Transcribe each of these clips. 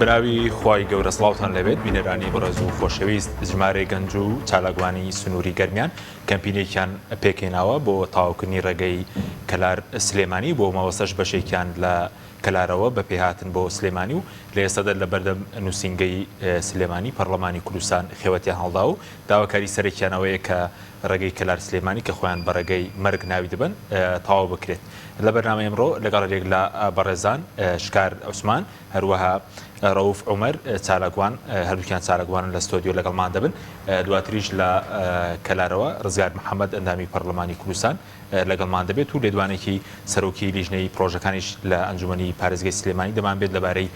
براوی خوای گەورە سڵاوتان لەبێت بینەرانی بەڕێز و خۆشەویست ژمارەی گەنج و چالاکوانی سنووری گەرمیان کەمپینێکیان پێکێناوە بۆ تاواکردنی ڕێگەی کەلار سلێمانی بۆ مەوەسەش بەشێکیان لە کەلارەوە بە پێهاتن بۆ سلێمانی و لە ئێستادا لە بەردەم نووسینگەی سلێمانی پەرلەمانی کوردستان خێوەتیان هەڵدا و داواکاری سەرێکیانەوەیە کە ڕێگەی کەلار سلێمانی کە خۆیان بە ڕێگەی مەرگ ناوی دەبن تەواو بکرێت. لە بەرنامە ئەمڕۆ لەگەڵ لە بەڕێزان شکار عوسمان هەروەها ڕەوف عومەر چالاکوان هەردووکیان چالاکوانن لە ستۆدیۆ لەگەڵمان دەبن. دواتریش لە کەلارەوە ڕزگار محەممەد ئەندامی پەرلەمانی کوردستان لەگەڵمان دەبێت و لێدوانێکی سەرۆکی لیژنەی پرۆژەکانیش لە ئەنجومەنی پارێزگای سلێمانی دەمان بێت لەبارەی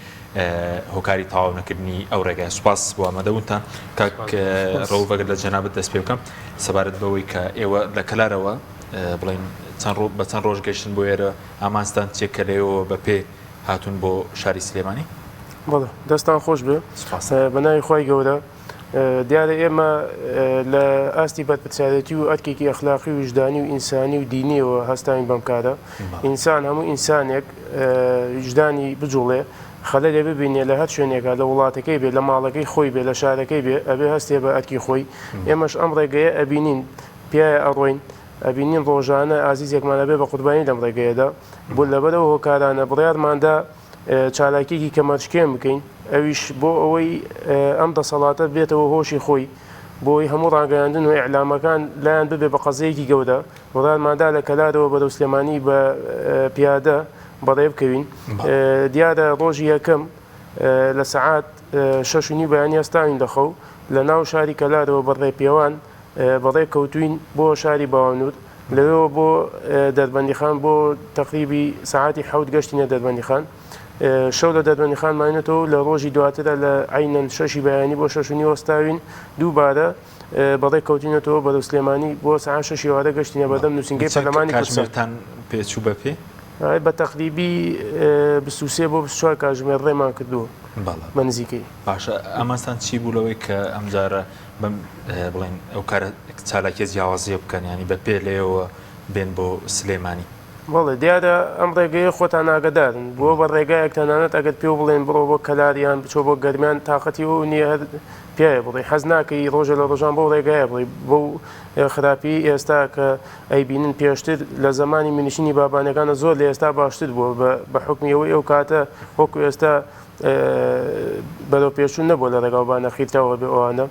هۆکاری تەواو نەکردنی ئەو ڕێگای. سوپاس بۆ ئامادەبوونتان. کاک ڕەوف ئەگەر لە جەنابەت دەست پێ بکەم سەبارەت بەوەی کە ئێوە لە کەلارەوە بڵین بە چەند ڕۆژ گەشتن بۆ ئێرە ئامانستان چێک کە لێەوە بە پێ هاتوون بۆ شاری سلێمانی؟ بەڵێ دەستان خۆش بێ بەناوی خۆی گەورە. دیارە ئێمە لە ئاستی بەدپرسیارەتی و ئەرکێکی ئەخلاقی و وجدانی و ئینسانی و دینیەوە هەستاین بەم کارە. ئینسان هەموو ئینسانێک وجدانی بجوڵێ خەلە لێ ببینێ لە هەر شوێنێکە لە وڵاتەکەی بێ لە ماڵەکەی خۆی بێ لە شارەکەی بێ ئەبێ هەستێ بە ئەرکی خۆی. ئێمەش ئەم ڕێگەیە ئەبینین پیایە ئەڕۆین ئەبینین ڕۆژانە ئازیزێکمانە بێ بە قوربانی لەم ڕێگەیەدا بۆ لەبەرەوە هۆکارانە بڕیارماندا چالاکیێکی کەمەچکێن بکەین ئەویش بۆ ئەوەی ئەم دەسەڵاتە بێتەوە هۆشی خۆی بۆی هەموو ڕاگەیاندن و ئیعلامەکان لایەن ببێ بە قەزەیەکی گەورە بڕیارماندا لە کەلارەوە بەرەو سلێمانی بە پیادە بەڕێ بکەوین. دیارە ڕۆژی یەکەم لە سەعات 6:30 بەیانی هەستاوین دەخەو لە ناو شاری کەلارەوە بەڕێ پێوان بەڕێ کەوتوین بۆ شاری باوانود لەوێەوە بۆ دەربەندیخان بۆ تقریبی ساعتی 7 گەشتینە دەربەندیخان. شەو لە دەربەندیخان ماینێتەوە لە ڕۆژی دواترە لە عینەن 6 بەیانی بۆ 6:30 وەستاوین دووبارە بەڕێ کەوتینەوە بەرەو سلێمانی بۆ ساعت 6 وارە گەشتینە بەردەم نووسینگەی پەرلەمانی کوردستان پێچوو بە پێ بە تقریبی 23 بۆ 24 کاتژمێر ڕێمان کردووە بە نزیکەی. باشە ئامانستان چی بوو لەوەی کە ئەمجارە بەم بڵێن ئەو کارە چالاکیە جیاوازیە بکەن ینی بە پێ لێەوە بێن بۆ سلێمانی؟ بەڵێ دیارە ئەم ڕێگەیە خۆتان ئاگدارن بۆ بە ڕێگایەک تەنانەت ئەگەر پێ بڵێن بڕۆ بۆ کەلاریان بچۆ بۆ گەرمیان تااقەتی و نییە هەر پیاە بڵێ حەز ناکەی ڕۆژە لە ڕۆژان بۆ ڕێگایە بڵێ بۆ خراپی ئێستا کە ئەیبینن پێشتر لە زمانی منیشتنی بابانەکانە زۆر لە ئێستا باشتر بووە بە حکمیەوەی ئەو کاتە وەکو ئێستا بەرەو پێشون نەبووە لە ڕێگاوبانە خیرتەوە بێ ئەوانە.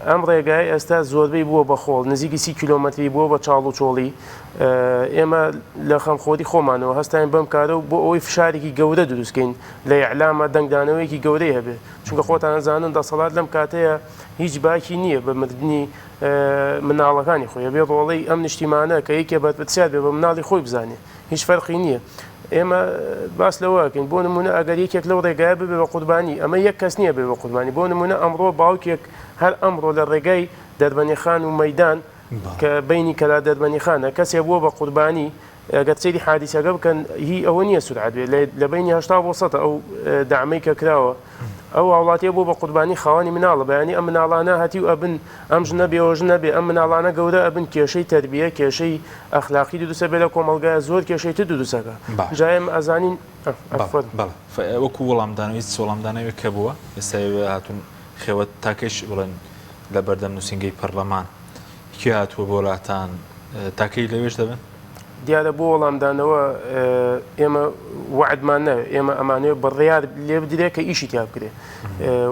ئەم ڕێگای ئێستا زۆربەی بووە بە خۆڵ نزیکی 30 کیلۆمەتری بووە بە چاڵ و چۆڵی. ئێمە لە خەمخۆری خۆمانەوە هەستاین بەم کارە و بۆ ئەوەی فشارێکی گەورە دروستکەین لە ئیعلامە دەنگدانەوەیکی گەورەی هەبێ چونکە خۆتان زانن دەسەڵات لەم کاتەیە هیچ باکی نییە بە مردنی مناڵەکانی خۆی بێ ڕۆڵەی ئەم نیشتیمانە کە یەکێ بەرپرسیار بێ بە مناڵی خۆی بزانێ هیچ فەرقی نییە. ئێمە باس لەوەکەین بۆ نمونە ئەگەر یەکێک لەو ڕێگایە ببێ بە قوربانی ئەمە یەک کەس نییە بێ بە قوربانی. بۆ نمونە ئەمڕۆ باوکێک هەر ئەمڕۆ لە ڕێگای دەربەنیخان و مەیدان کە بینی کەلا دەربەنیخانە کەسێک بووە بە قوربانی ئەگەر سەیری حادیسەکە بکەن هی ئەوە نییە سورعات بێ لە بینی 80% ئەو دامەی کە کراوە ئەو وڵاتیە بۆ بە قوربانی خاوەنی مناڵە بەیانی ئەم مناڵانە هەتی و ئەبن ئەم ژنە بێوەژ نەبێ ئەم مناڵانە گەورە ئەبن کێشەی تەربیە کێشەی ئەخلاقی دروسە بێ لە کۆمەلگایە زۆر کێشەی تر دروسەکە جایم ئەزانین وەکو وەڵامدانەوەی وەڵامدانەوەی کە بووە ئێستا هاتون خێوەت تاکەش بڵێن لە بەردەم نووسینگەی پەرلەمان کی هاتووە بۆ وڵاتان تاکەی لەوێش دەبن؟ دیارە بۆ وەڵامدانەوە ئێمە وعدمان نەوێ ئێمە ئەمانەوە بڕیار لێ بدرێ کە ئیشی تیا بکرێ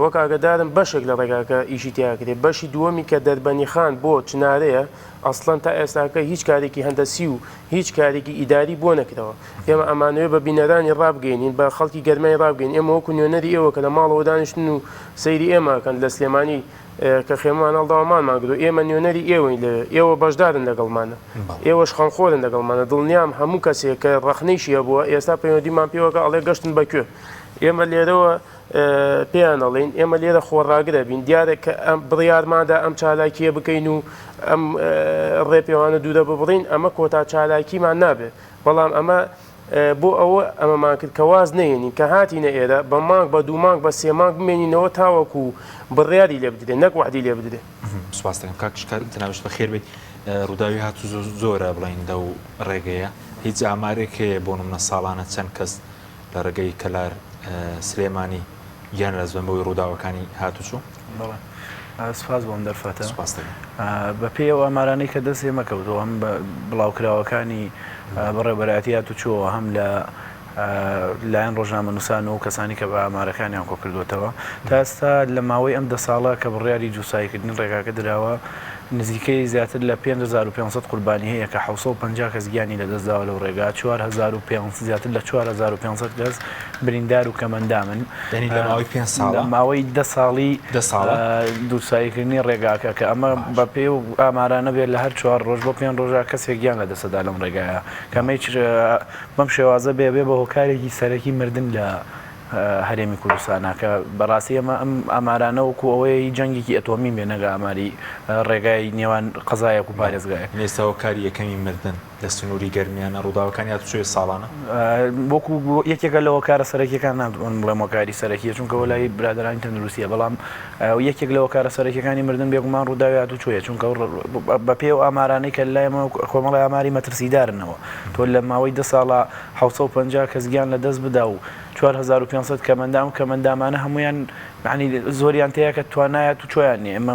وەک ئاگدارم بەشێک لە ڕێگاکە ئیشی تیاکرێ بەشی دووەمی کە دەربەنیخان بۆ چنارەیە ئەسڵەن تا ئێستاکە هیچ کارێکی هەندەسی و هیچ کارێکی ئیداری بۆ نەکرەوە. ئێمە ئەمانەوێ بە بینەرانی ڕابگەینین بە خەڵکی گەرمای ڕابگەین ئێمە وەکو نوێنەری ئێوە کە لە ماڵەوە دانیشتن و سەیری ئێمەکەن لە سلێمانی کە خێمان هەڵداوەمانمان کردو ئێمە نوێنەری ئێوەین لەوێ ئێوە بەشدارن لەگەڵمانە ئێوەش خەمخۆرن لەگەڵمانە دڵنیام هەموو کەسێک کە ڕەخنەیشیە بووە ئێستا پەیوەندیمان پێوەکە ئەڵێ گەشتن بەکوێ ئێمە لێرەوە پێیان ئەڵێن ئێمە لێرە خۆڕاگرە بین دیارە کە ئەم بڕیارمادا ئەم چالاکیە بکەین و ئەم ڕێپێوانە دوورە ببڕین ئەمە کۆتا چالاکیمان نابێت بەڵام ئەمە بۆ ئەوە ئەمەمان کرد کە واز نێنین کە هاتیینە ئێرە بە مانگ بە دوو مانگ بە سێ مانگ بمێنینەوە تاوەکو بڕیاری لێ بدرێت نەک وحدی لێ بدرێت. سوپاس دەکەم کاکشکار تەناوش بەخێر بێت ڕووداوی هاتوو زۆرە بڵین دە و ڕێگەیە هیچ ئامارێک هەیە بۆ نمونە ساڵانە چەند کەس لە ڕێگەی کەلار سلێمانی گیان لە زەمبەوەی ڕووداوەکانی هاتوچوو؟ سپاس بۆم دەرفەتە سپاس دەکەم. بە پێی ئەو ئامارانەی کە دەست ئێمەکەوتەوە هەم بڵاوکراوەکانی بەڕێبەرایەتی هاتوچووە هەم لایەن ڕۆژنامە نووسان و کەسانی کە بە ئامارەکانیان کۆ کردوێتەوە تا ئێستا لە ماوەی ئەم 10 ساڵە کە بڕیاری جووساییکردنی ڕێگاکە درراوە نزیکەی زیاتر لە 5500 قوربانی هەیە کە 750 کەس گیانی لەدەستداوە لەو ڕێگا 4500 زیاتر لە 4500 کەس بریندار و کەمەندامن لە ماوەی 5 ساڵە ماوەی 10 ساڵی دووساییکردنی ڕێگاکە کە ئەمە بە پێ و ئامارانە بێت لە هەر 4 ڕۆژ بۆ 5 ڕۆژە کەسێک گیان لەدەستدا لەم ڕێگایە کەمەی بەم شێوازە بێ بە هۆکارێکی سەرەکی مردن لە هەرێمی کوردستانە کە بەڕاستی ئەمە ئەم ئامارانە وەکو ئەوەی جەنگێکی ئەتۆمی بێنەگە ئاماری ڕێگای نێوان قەزایەک و پارێزگایە نێستا هۆکاری یەکەمی مردن لە سنووری گەرمیانە ڕووداوەکانی هاتوچۆی ساڵانە وەکو یەکێکە لە هۆکارە سەرەکیەکان ناتوان بڵێم هۆکاری سەرەکیە چونکە وەلای برادرانی تەندروستیە بەڵام یەکێک لە هۆکارە سەرەکیەکانی مردن بێگومان ڕووداوی هاتوچۆیە چونکە بە پێ و ئامارانەی کە لایەمە کۆمەڵی ئاماری مەترسیدارنەوە تۆ لە ماوەی 10 ساڵە 750 کەس گیان لەدەست بدا و 4500 کەمەندامانە هەمویان عنی زۆریان تەیە کە توانایەت و چۆیان نیە ئەمە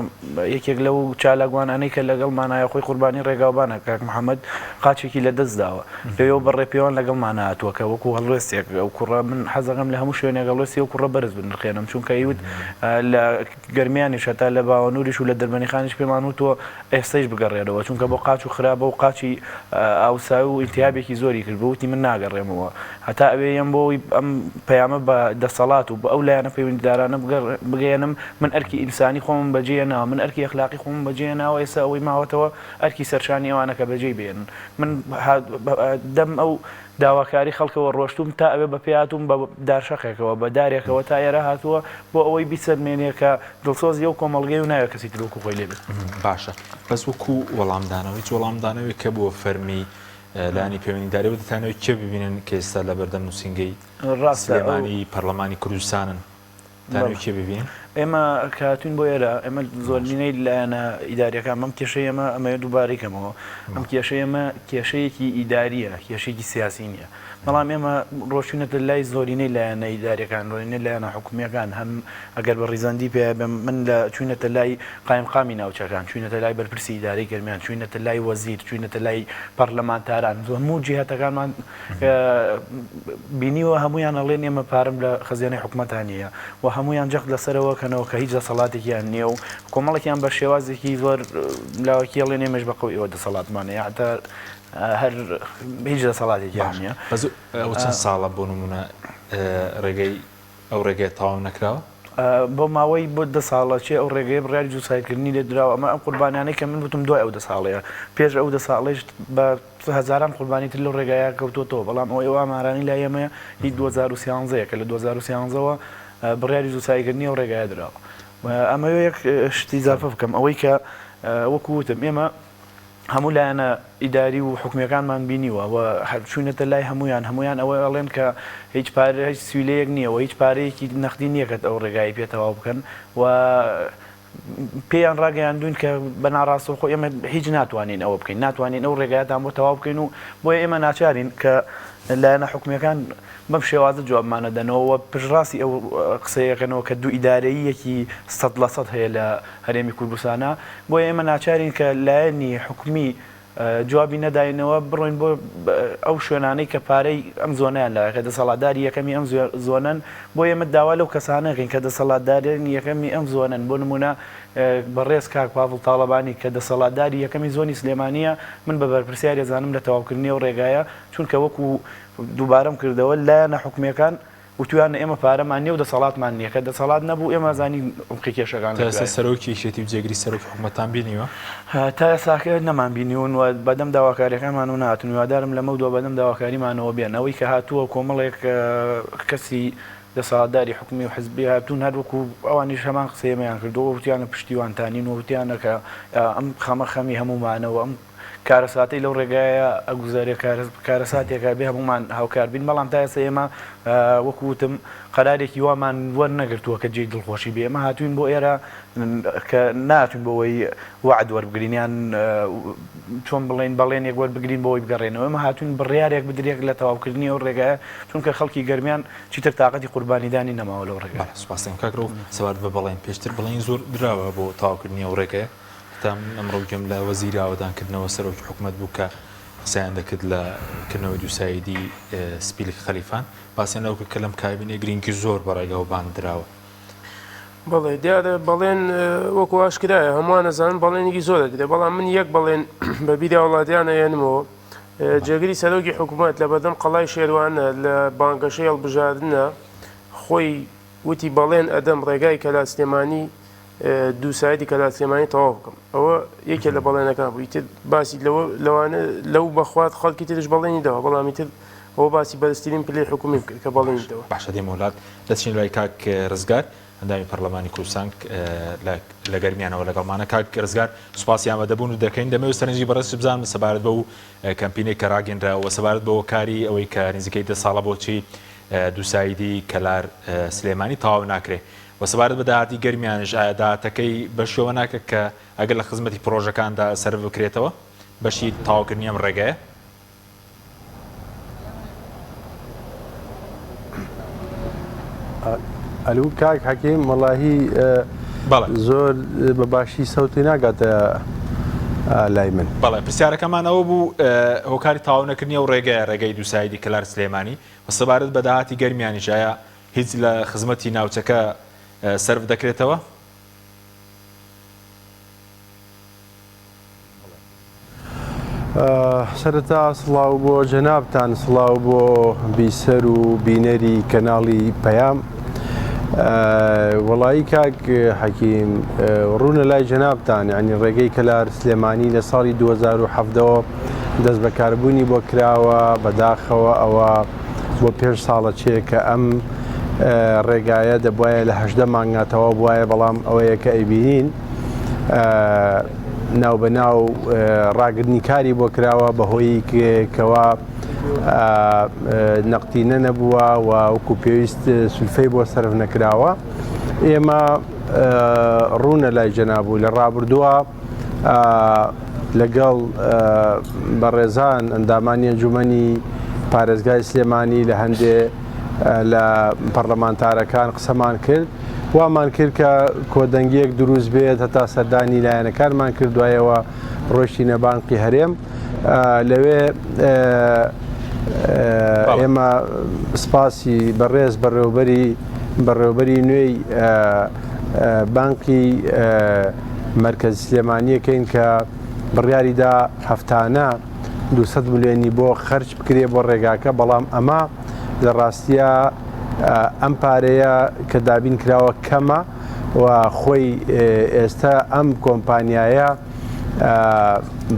یەکێک لەو چالاگوانانەی کە لەگەڵ مانایە خۆی قوربانی ڕێگاوبانە کاک محەممەد قاچێکی لەدەستداوە پێوە بەڕێپیەوەن لەگەڵ ماناتوە کە وەکو هەڵوێستێک ئەو کوڕە من حەزەکەم لە هەموو شوێنێک هەڵوێستی و کوڕە بەرز بنرخێنم چونکە هیوت لە گەرمیانیش هەتا لە باوەنووریش و لە دەربەنیخانیش پێمان وتۆ ئێستەیش بگەڕێنەوە چونکە بۆ قاچ و خراپە و قاچی ئاوساوی و ئیلتیابێکی زۆری کرد بەوتی من ناگەڕێمەوە هەتا ئەوێ ئەم بۆی ئەم پەیامە بە دەسەڵات و بە ئەو لایەنە پەیوەندیدارانە بگەێنم من ئەرکی ئینسانی خۆم بەجێناوە من ئەرکی ئەخلاقی خۆم بەجێناوە ئێستا ئەوەی ماوەتەوە ئەرکی سەرشانی ئەوانە کە بەجێ بێنن من دەم ئەو داواکاری خەڵکەوە ڕۆشتوم تا ئەوێ بە پێهاتوم بە دارشەقێکەوە بە دارێکەوە تا ئێرە هاتووە بۆ ئەوەی بیسەرمێنێ کە دڵسۆزی ئەو کۆمەڵگەی و ناوێت کەسی ترۆکو خۆی لێبێت باشە بەس وەکو وەڵامدانەوەی کە بۆ فەرمی لانی پەیوەندیداری دەتانەوەی کێ ببینن کە ئێستا لە بەردەم نووسینگەی سلێمانی پەرلەمانی کوردستانن دانەوەی کێ ببینن ئێمە کاتون بۆ ئێرە ئێمە زۆربینەی لایەنە ئیداریەکان ئەم کێشەی ئەمە ئەمەیە دووبارێکەمەوە ئەم کێشەی ئەمە کێشەیەکی ئیداریە کێشێکی سیاسی نییە بەڵام ئێمە ڕۆشتونەتە لای زۆرینەی لایەنە ئیداریەکان ڕۆینە لایەنە حکومیەکان هەم ئەگەر بە ڕیزاندی پێ من لە چوونەتە لای قایمقامی ناوچەکان چوونەتە لای بەرپرسی ئیدارەی گەرمیان چوونەتە لای وەزیر چوونەتە لای پەرلەمانتاران هەموو جیهەتەکانمان بینیوە هەمویان ئەڵێن ئێمە پارەم لە خەزیانەی حکوومەتانیە و هەمویان جەخت لەسەرەوە کەنەوە کە هیچ دەسەڵاتێکیان نییە و کۆمەڵێکیان بە شێوازێکی زۆر لاوەکی ئەڵێن ئێمەش بە قەوی ئەوە دەسەڵاتمانەیە هەتا هەر هیچ دەسەڵاتێکیان نییە ئەو چەند ساڵە بۆ نمونە ڕێگەی ئەو ڕێگەی تەواو نەکراوە بۆ ماوەی بۆ 10 ساڵە چێ ئەو ڕێگەی بڕیاری جووساییکردنی لێ دراوە ئەمە ئەم قوربانیانەی کە من وتم دوای ئەو 10 ساڵەیە پێش ئەو 10 ساڵەیش بە هەزاران قوربانی تر لەو ڕێگایە کەوتۆتەوە بەڵام ئەو ئامارانی لای ئێمە هیچ 2013 کە لە 2013ەوە بڕیاری جووساییکردنی ئەو ڕێگایە دراوە ئەمە یەک شتی زافە بکەم ئەوەی کە وەکو وتم ئێمە هەموو لایەنە ئیداری و حکومیەکانمان بینیوە و چوونەتە لای هەمویان ئەوە ئەڵێن کە هیچ پارە هیچ سویلەیەک نییە و هیچ پارەیەکی نەختی نییەکەت ئەو ڕێگایی پێتەواو بکەن و پێیان ڕاگەیاندوین کە بەناڕاستەوە خۆ ئێمە هیچ ناتوانین ئەوە بکەین ناتوانین ئەو ڕێگایەتان بۆ تەواو بکەین و بۆیە ئێمە ناچارین کە لایەنە حکومیەکان بەم شێوازە جوابمانە دەنەوە پشڕاستی ئەو قسەیەکەنەوە کە دوو ئیدارەیەکی 100% هەیە لە هەرێمی کوردستانە بۆیە ئێمە ناچارین کە لایەنی حکومی جوابی نەداینەوە بڕۆین بۆ ئەو شوێنانەی کە پارەی ئەم زۆنیان لە کە دەسەڵاتداری یەکەمی ئەم زۆنن بۆ ئێمە داوا لەو کەسانەکەین کە دەسەڵاتدارن یەکەمی ئەم زۆنن بۆ نمونە بەڕێز کاک پاڤڵ تاڵەبانی کە دەسەڵاتداری یەکەمی زۆنی سلێمانیە من بە بەرپرسیار ێزانم لە تەواوکردنی ئەو ڕێگایە چونکە وەکو دووبارەم کردەوە لایەنە حکومیەکان وتویانە ئێمە پارەمان نییە و دەسەڵاتمان نییە کە دەسەڵات نەبوو ئێمە زانی ئەمقی کێشەکان سەرۆکی شێتی و جێگری سەرۆکی حکوومەتان بینیوە تا ئێساکە نەمان بینیون و بەدەم داواکاریەکانمان و نهاتون وادارم لەمە دووە بەدەم داواکاریمانەوە بێن ئەوەی کە هاتووە کۆمەڵێک کەسی دەسەڵاتداری حکومی و حزبی هاتوون هەر وەکو ئەوانیش هەمان قسەیەمەیان کردەوە وتیانە پشتیوانتانین و وتیانە کە ئەم خەمە خەمی هەمومانەوە ئەم کارەساتی لەو ڕێگایە ئەگوزارێ کارەساتێکە بێ هەمومان هاوکار بین بەڵام تا ئێستا ئێمە وەکوتم قەرارێکی وامان وەرنەگرتووە کە جێی دڵخۆشی بێ ئێمە هاتوین بۆ ئێرە کە ناتوین بۆەوەی وعد وەربگرینیان چۆن بڵێن بەڵێنێک وەربگرین بۆەوەی بگەڕێنەوە ئێمە هاتوین بڕیارێک بدرێک لە تەواوکردنی ئەو ڕێگایە چونکە خەڵکی گەرمیان چیتر تااقەتی قوربانیدانی نەماوە لەو ڕێگە. سوپاسم کاکرۆ سەوار بە بەڵێن پێشتر بڵێن زۆر دراوە بۆ تاواکردنی ئەو ڕێگەیە تام ئەمڕۆ گەم لە وەزیری ئاوەدانکردنەوە سەرۆکی حکوومەت بوو کە قسەیان دەکرد لە کردنەوەی دووسایدی سپیلک خەلیفان باسییان ئەوکە کە لەم کابینێ گرنگی زۆر بەڕێگەەوە باندراوە. بەڵێ دیارە بەڵێن وەکو ئاشکرایە هەمووان نەزانن بەڵێنێکی زۆر دێ بەڵام من یەک بەڵێن بە بیری وڵاتیانە هێنمەوە جێگری سەرۆکی حکوومەت لە بەردەم قەڵای شێروانە لە بانگەشەی هەڵبژاردنە خۆی وتی بەڵێن ئەدەم ڕێگای کەلا سلێمانی دووسایدی کەلا سلێمانی تەواو بکەم ئەوە یەکێ لە بەڵێنەکان بوو تر باسی لەوانە لەو بەخوات خەڵکی ترش بەڵێنی داوە بەڵامی تر ئەوە باسی بەرزترین پلەی حکومی بکرد کە بەڵێنیتەوە. باشە دێمە وڵات دەچین لای کاک ڕزگار ئەندامی پەرلەمانی کوردستان لە گەرمیانەوە لەگەڵمانە کاک ڕزگار سوپاسی ئامادەبوون و دەکەین دەمەوێت سەرنجی بەڕێز بزانم سەبارەت بە و کەمپینێک کە ڕاگەنراوە سەبارەت بەوە کاری ئەوەی کە نزیکەی 10 ساڵە بۆچی دووسایدی کەلار سلێمانی تەواو ناکرێ و سەبارەت بە داهاتی گەرمیانش ئایا داهاتەکەی بە شێوە ناکە کە ئەگەر لە خزمەتی پرۆژەکاندا سەر بکرێتەوە بەشی تەواوکردنی ئەم ڕێگەیە؟ ئەلو کاک حەکیم وەڵاهی زۆر بەباشی سەوتی ناگاتە لای من. بەڵێ پرسیارەکەمان ئەوە بوو هۆکاری تاوانەکردنی ئەو ڕێگەیە ڕێگەی دووسایدی کەلار سلێمانی و سەبارەت بە داهاتی گەرمیانیش ئایا هیچ لە خزمەتی ناوچەکە سەرف دەکرێتەوە؟ سەرەتا سڵاو بۆ جەنابتان سڵاو بۆ بیسەر و بینەری کەناڵی پەیام. وەڵایی کاک حەکیم ڕوونە لای جەنابتان ینی ڕێگەی کەلار سلێمانی لە ساڵی 2017ەوە دەست بەکاربوونی بۆ کراوە بەداخەوە ئەوە بۆ پێش ساڵە چێ کە ئەم ڕێگایە دەبواە لە 18 مانگاتەوە بواە بەڵام ئەوەیە کە ئەیبینین ناو بە ناو ڕاگرنی کاری بۆ کراوە بەهۆی کەوا نەقتینە نەبووە و وەکو پێویست سولفەی بۆ سەرف نەکراوە. ئێمە ڕوونە لای جەنابوو لە ڕابردووە لەگەڵ بەڕێزان ئەندامانی ئەنجومەنی پارێزگای سلێمانی لە هەندێ لە پەرلەمانتارەکان قسەمان کرد وامان کرد کە کۆدەنگیەک دروست بێت هەتا سەردانی لایەنەکانمان کردوایەوە ڕۆشتینە بانقی هەرێم لەوێ ئێمە سپاسی بەڕێز بەڕێوەبەری نوێی بانقی مرکزی سلێمانیەکەین کە بڕیاریدا هەفتانە 200 ملیۆنی بۆ خەرج بکرێ بۆ ڕێگاکە بەڵام ئەمە لە ڕاستیە ئەم پارەیە کە دابین کراوە کەمە و خۆی ئێستا ئەم کۆمپانیایە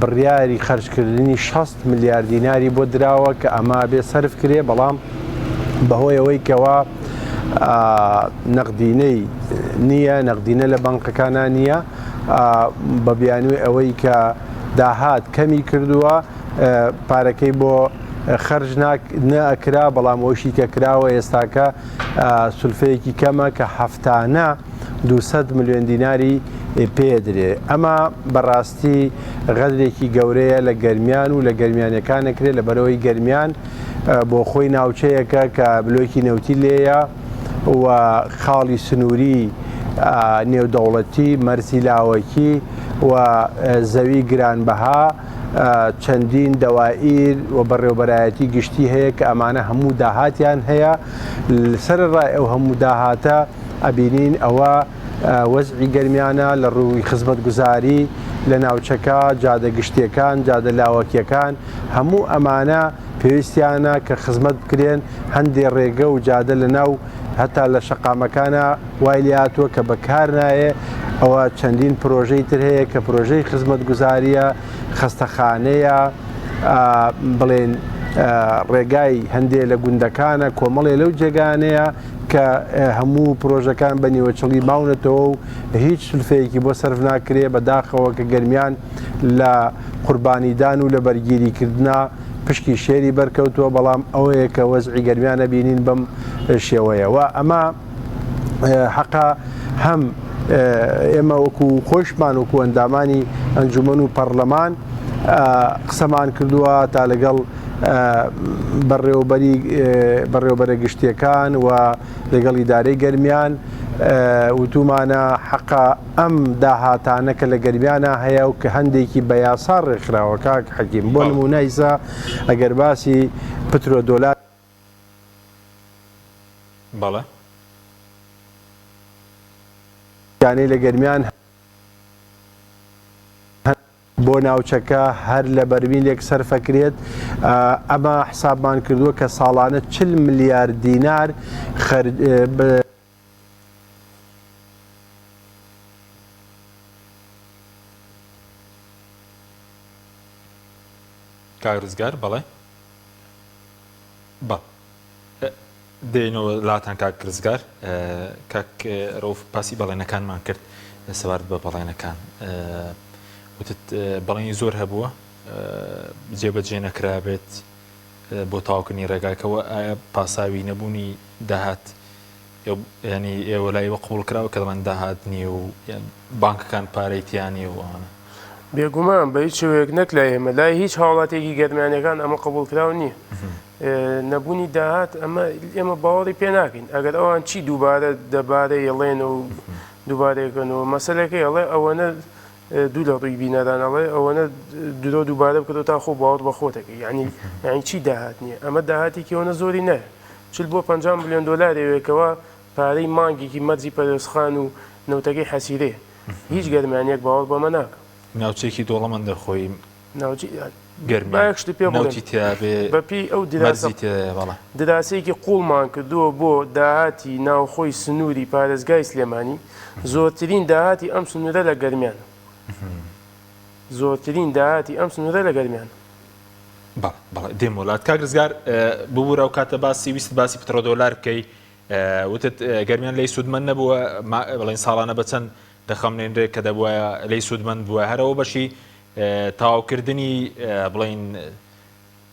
بڕیاری خەرجکردنی 60 ملیارد دیناری بۆ دراوە کە ئەمە بێ سەرف کرێ بەڵام بەهۆی ئەوەی کەوا نەقدینەی نییە نەقدینە لە بانقەکانە نییە بە بیانوی ئەوەی کە داهات کەمی کردووە پارەکەی بۆ خەرج نەئەکرا بەڵام ئەوشی کە کراوە ئێستاکە سولفەیەکی کەمە کە هەفتانە 200 ملیۆن دیناری پێدرێ. ئەمە بەڕاستی غەدرێکی گەورەیە لە گەرمیان و لە گەرمیانەکانەکرێت لە بەرەوەی گەرمیان بۆ خۆی ناوچەیەکە کە بلۆکی نەوتی لێیە و خاڵی سنووری نێودەوڵەتی مەرسی لاوەکی و زەوی گرانبەها چەندین دەوائیر و بەڕێوەبەرایەتی گشتی هەیە کە ئەمانە هەموو داهاتیان هەیە سەر ڕای ئەو هەموو داهاتە ئەبینین ئەوە وەزعی گەرمیانە لە ڕووی خزمەتگوزاری لە ناوچەکە جادە گشتیەکان جادە لاوەکیەکان هەموو ئەمانە پێویستیانە کە خزمەت بکرێن هەندێک ڕێگە و جادە لە ناو هەتا لە شەقامەکانە وای لاتوە کە بەکار نایە ئەوە چەندین پرۆژەی تر هەیە کە پرۆژەی خزمەتگوزاریە خەستەخانەیە بڵێن ڕێگای هەندێک لە گوندەکانە کۆمەڵێ لەو جێگانەیە کە هەموو پرۆژەکان بە نیوەچڵی ماونەتەوە و هیچ سلفەیەکی بۆ سەرف ناکرێ بەداخەوە کە گەرمیان لە قوربانیدان و لە بەرگیریکردنا پشکی شێری بەرکەوتووە بەڵام ئەوەیە کە وەزعی گەرمیانە بینین بەم شێوەیەوە ئەمە حەقا هەم ئێمە وەکو خۆشمان وەکو ئەندامانی ئەنجومەن و پەرلەمان قسەمان کردووە تا لەگەڵ بەڕێوەبەرە گشتیەکان و لەگەڵ ئیدارەی گەرمیان وتومانە حەقا ئەم داهاتانە کە لە گەرمیانە هەیە و کە هەندێکی بە یاسا ڕێکخراوە کاک حەکیم بۆ نمونە ئیسا ئەگەر باسی پترۆ دۆلار بەڵێ یانەی لە گەرمیان بۆ ناوچەکە هەر لە بەرمیلێک سەرفەکرێت ئەمە حسابمان کردووە کە ساڵانە 40 ملیارد دینار کاگرزگار بەڵێ بە دێنەوە لاتان کاک کرزگار کاک ڕۆف پاسی بەڵێنەکانمان کرد سەوارد بە بەڵێنەکان وتت بەڵێنی زۆر هەبووە جێبەجێ نەکرابێت بۆ تاواکردنی ڕێگاکەوە ئایا پاساوی نەبوونی داهات ینی ئێوە لای بە قوڵ کراوە کە دەڵێن داهات نییە و بانکەکان پارەی تیانە و ئەوانە بێگومان بە هیچ شوەیەک نەک لای ئێمە لای هیچ هاوڵاتێکی گەرمانیەکان ئەمە قبول کراو نییە نەبوونی داهات ئەمە ئێمە باوەڕی پێ ناکەین ئەگەر ئەوان چی دووبارە دەبارە یەڵێن و دووبارەیەکەنەوە مەسەلەکە ئەڵێ ئەوەنە دوو لە ڕووی بینەرانەڵێ ئەوەنە دووبارە بکردو تا خۆ باوەڕ بە خۆتەکەی یعنی چی داهات نییە ئەمە داهاتێکی ئەوەنە زۆری نە چل بۆ 50 ملیۆن دۆلارێکەوە پارەی مانگێکی مەرجی پەرۆسخان و نەوتەکەی حەسیرێ هیچ گەرمانیەک باوەڕ بەمە ناکە ناوچێکی دۆڵەمەندە خۆی گەرمایەکشت پێ بەپی ئەو دراسەیەکی قوڵمان کردووە بۆ داهاتی ناوخۆی سنووری پارێزگای سلێمانی زۆرترین داهاتی ئەم سنوورە لە گەرمیان زۆرترین داهاتی ئەم سنوورە لە گەرمیان بەڵێ دێم وڵات کاگرزگار ببوورە و کاتە ویست باسی پترۆ دۆلار بکەی وتت گەرمیان لی سوودمەند نەبووە بڵێن ساڵانە بەچەند دەخەمنێنرێت کە دەبووە لی سوودمەند بووە هەرەوە بەشی تاواکردنی بڵین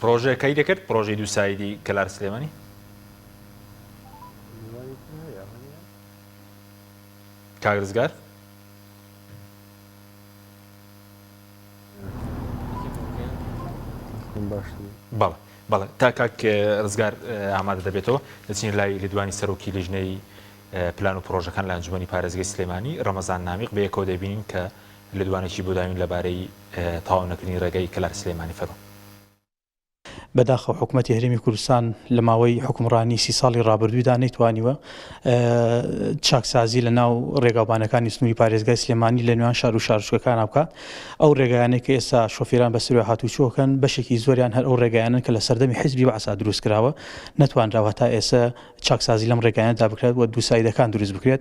پرۆژەکەی دەکرد پرۆژەی دووسایدی کەلار سلێمانی کاگرزگار بەڵێ تا کاک ڕزگار ئامادە دەبێتەوە دەچین لای لێدوانی سەرۆکی لیژنەی پلان و پرۆژەکان لە ئەنجومەنی پارێزگای سلێمانی ڕەمەزان نامیق بەیەکەوە دەبینین کە لێدوانێکی بۆ داوین لەبارەی تاوا نەکردنی ڕێگەی کەلار سلێمانی فەرۆ بەداخەوە حکوومەتی هەرێمی کوردستان لە ماوەی حکومڕانی 30 ساڵی ڕابردوویدا نەیتوانیوە چاکسازی لە ناو ڕێگاوبانەکانی سنووری پارێزگای سلێمانی لە نێوان شار و شارچکەکان بکات ئەو ڕێگایانەی کە ئێستا شۆفێران بەسەر هاتوچۆکەن بەشێکی زۆریان هەر ئەو ڕێگایانن کە لە سەردەمی حیزبی بەعسا دروست کراوە نەتوانراوە تا ئێستا چاکسازی لەم ڕێگایاندا بکرێت و دووسایدەکان دروست بکرێت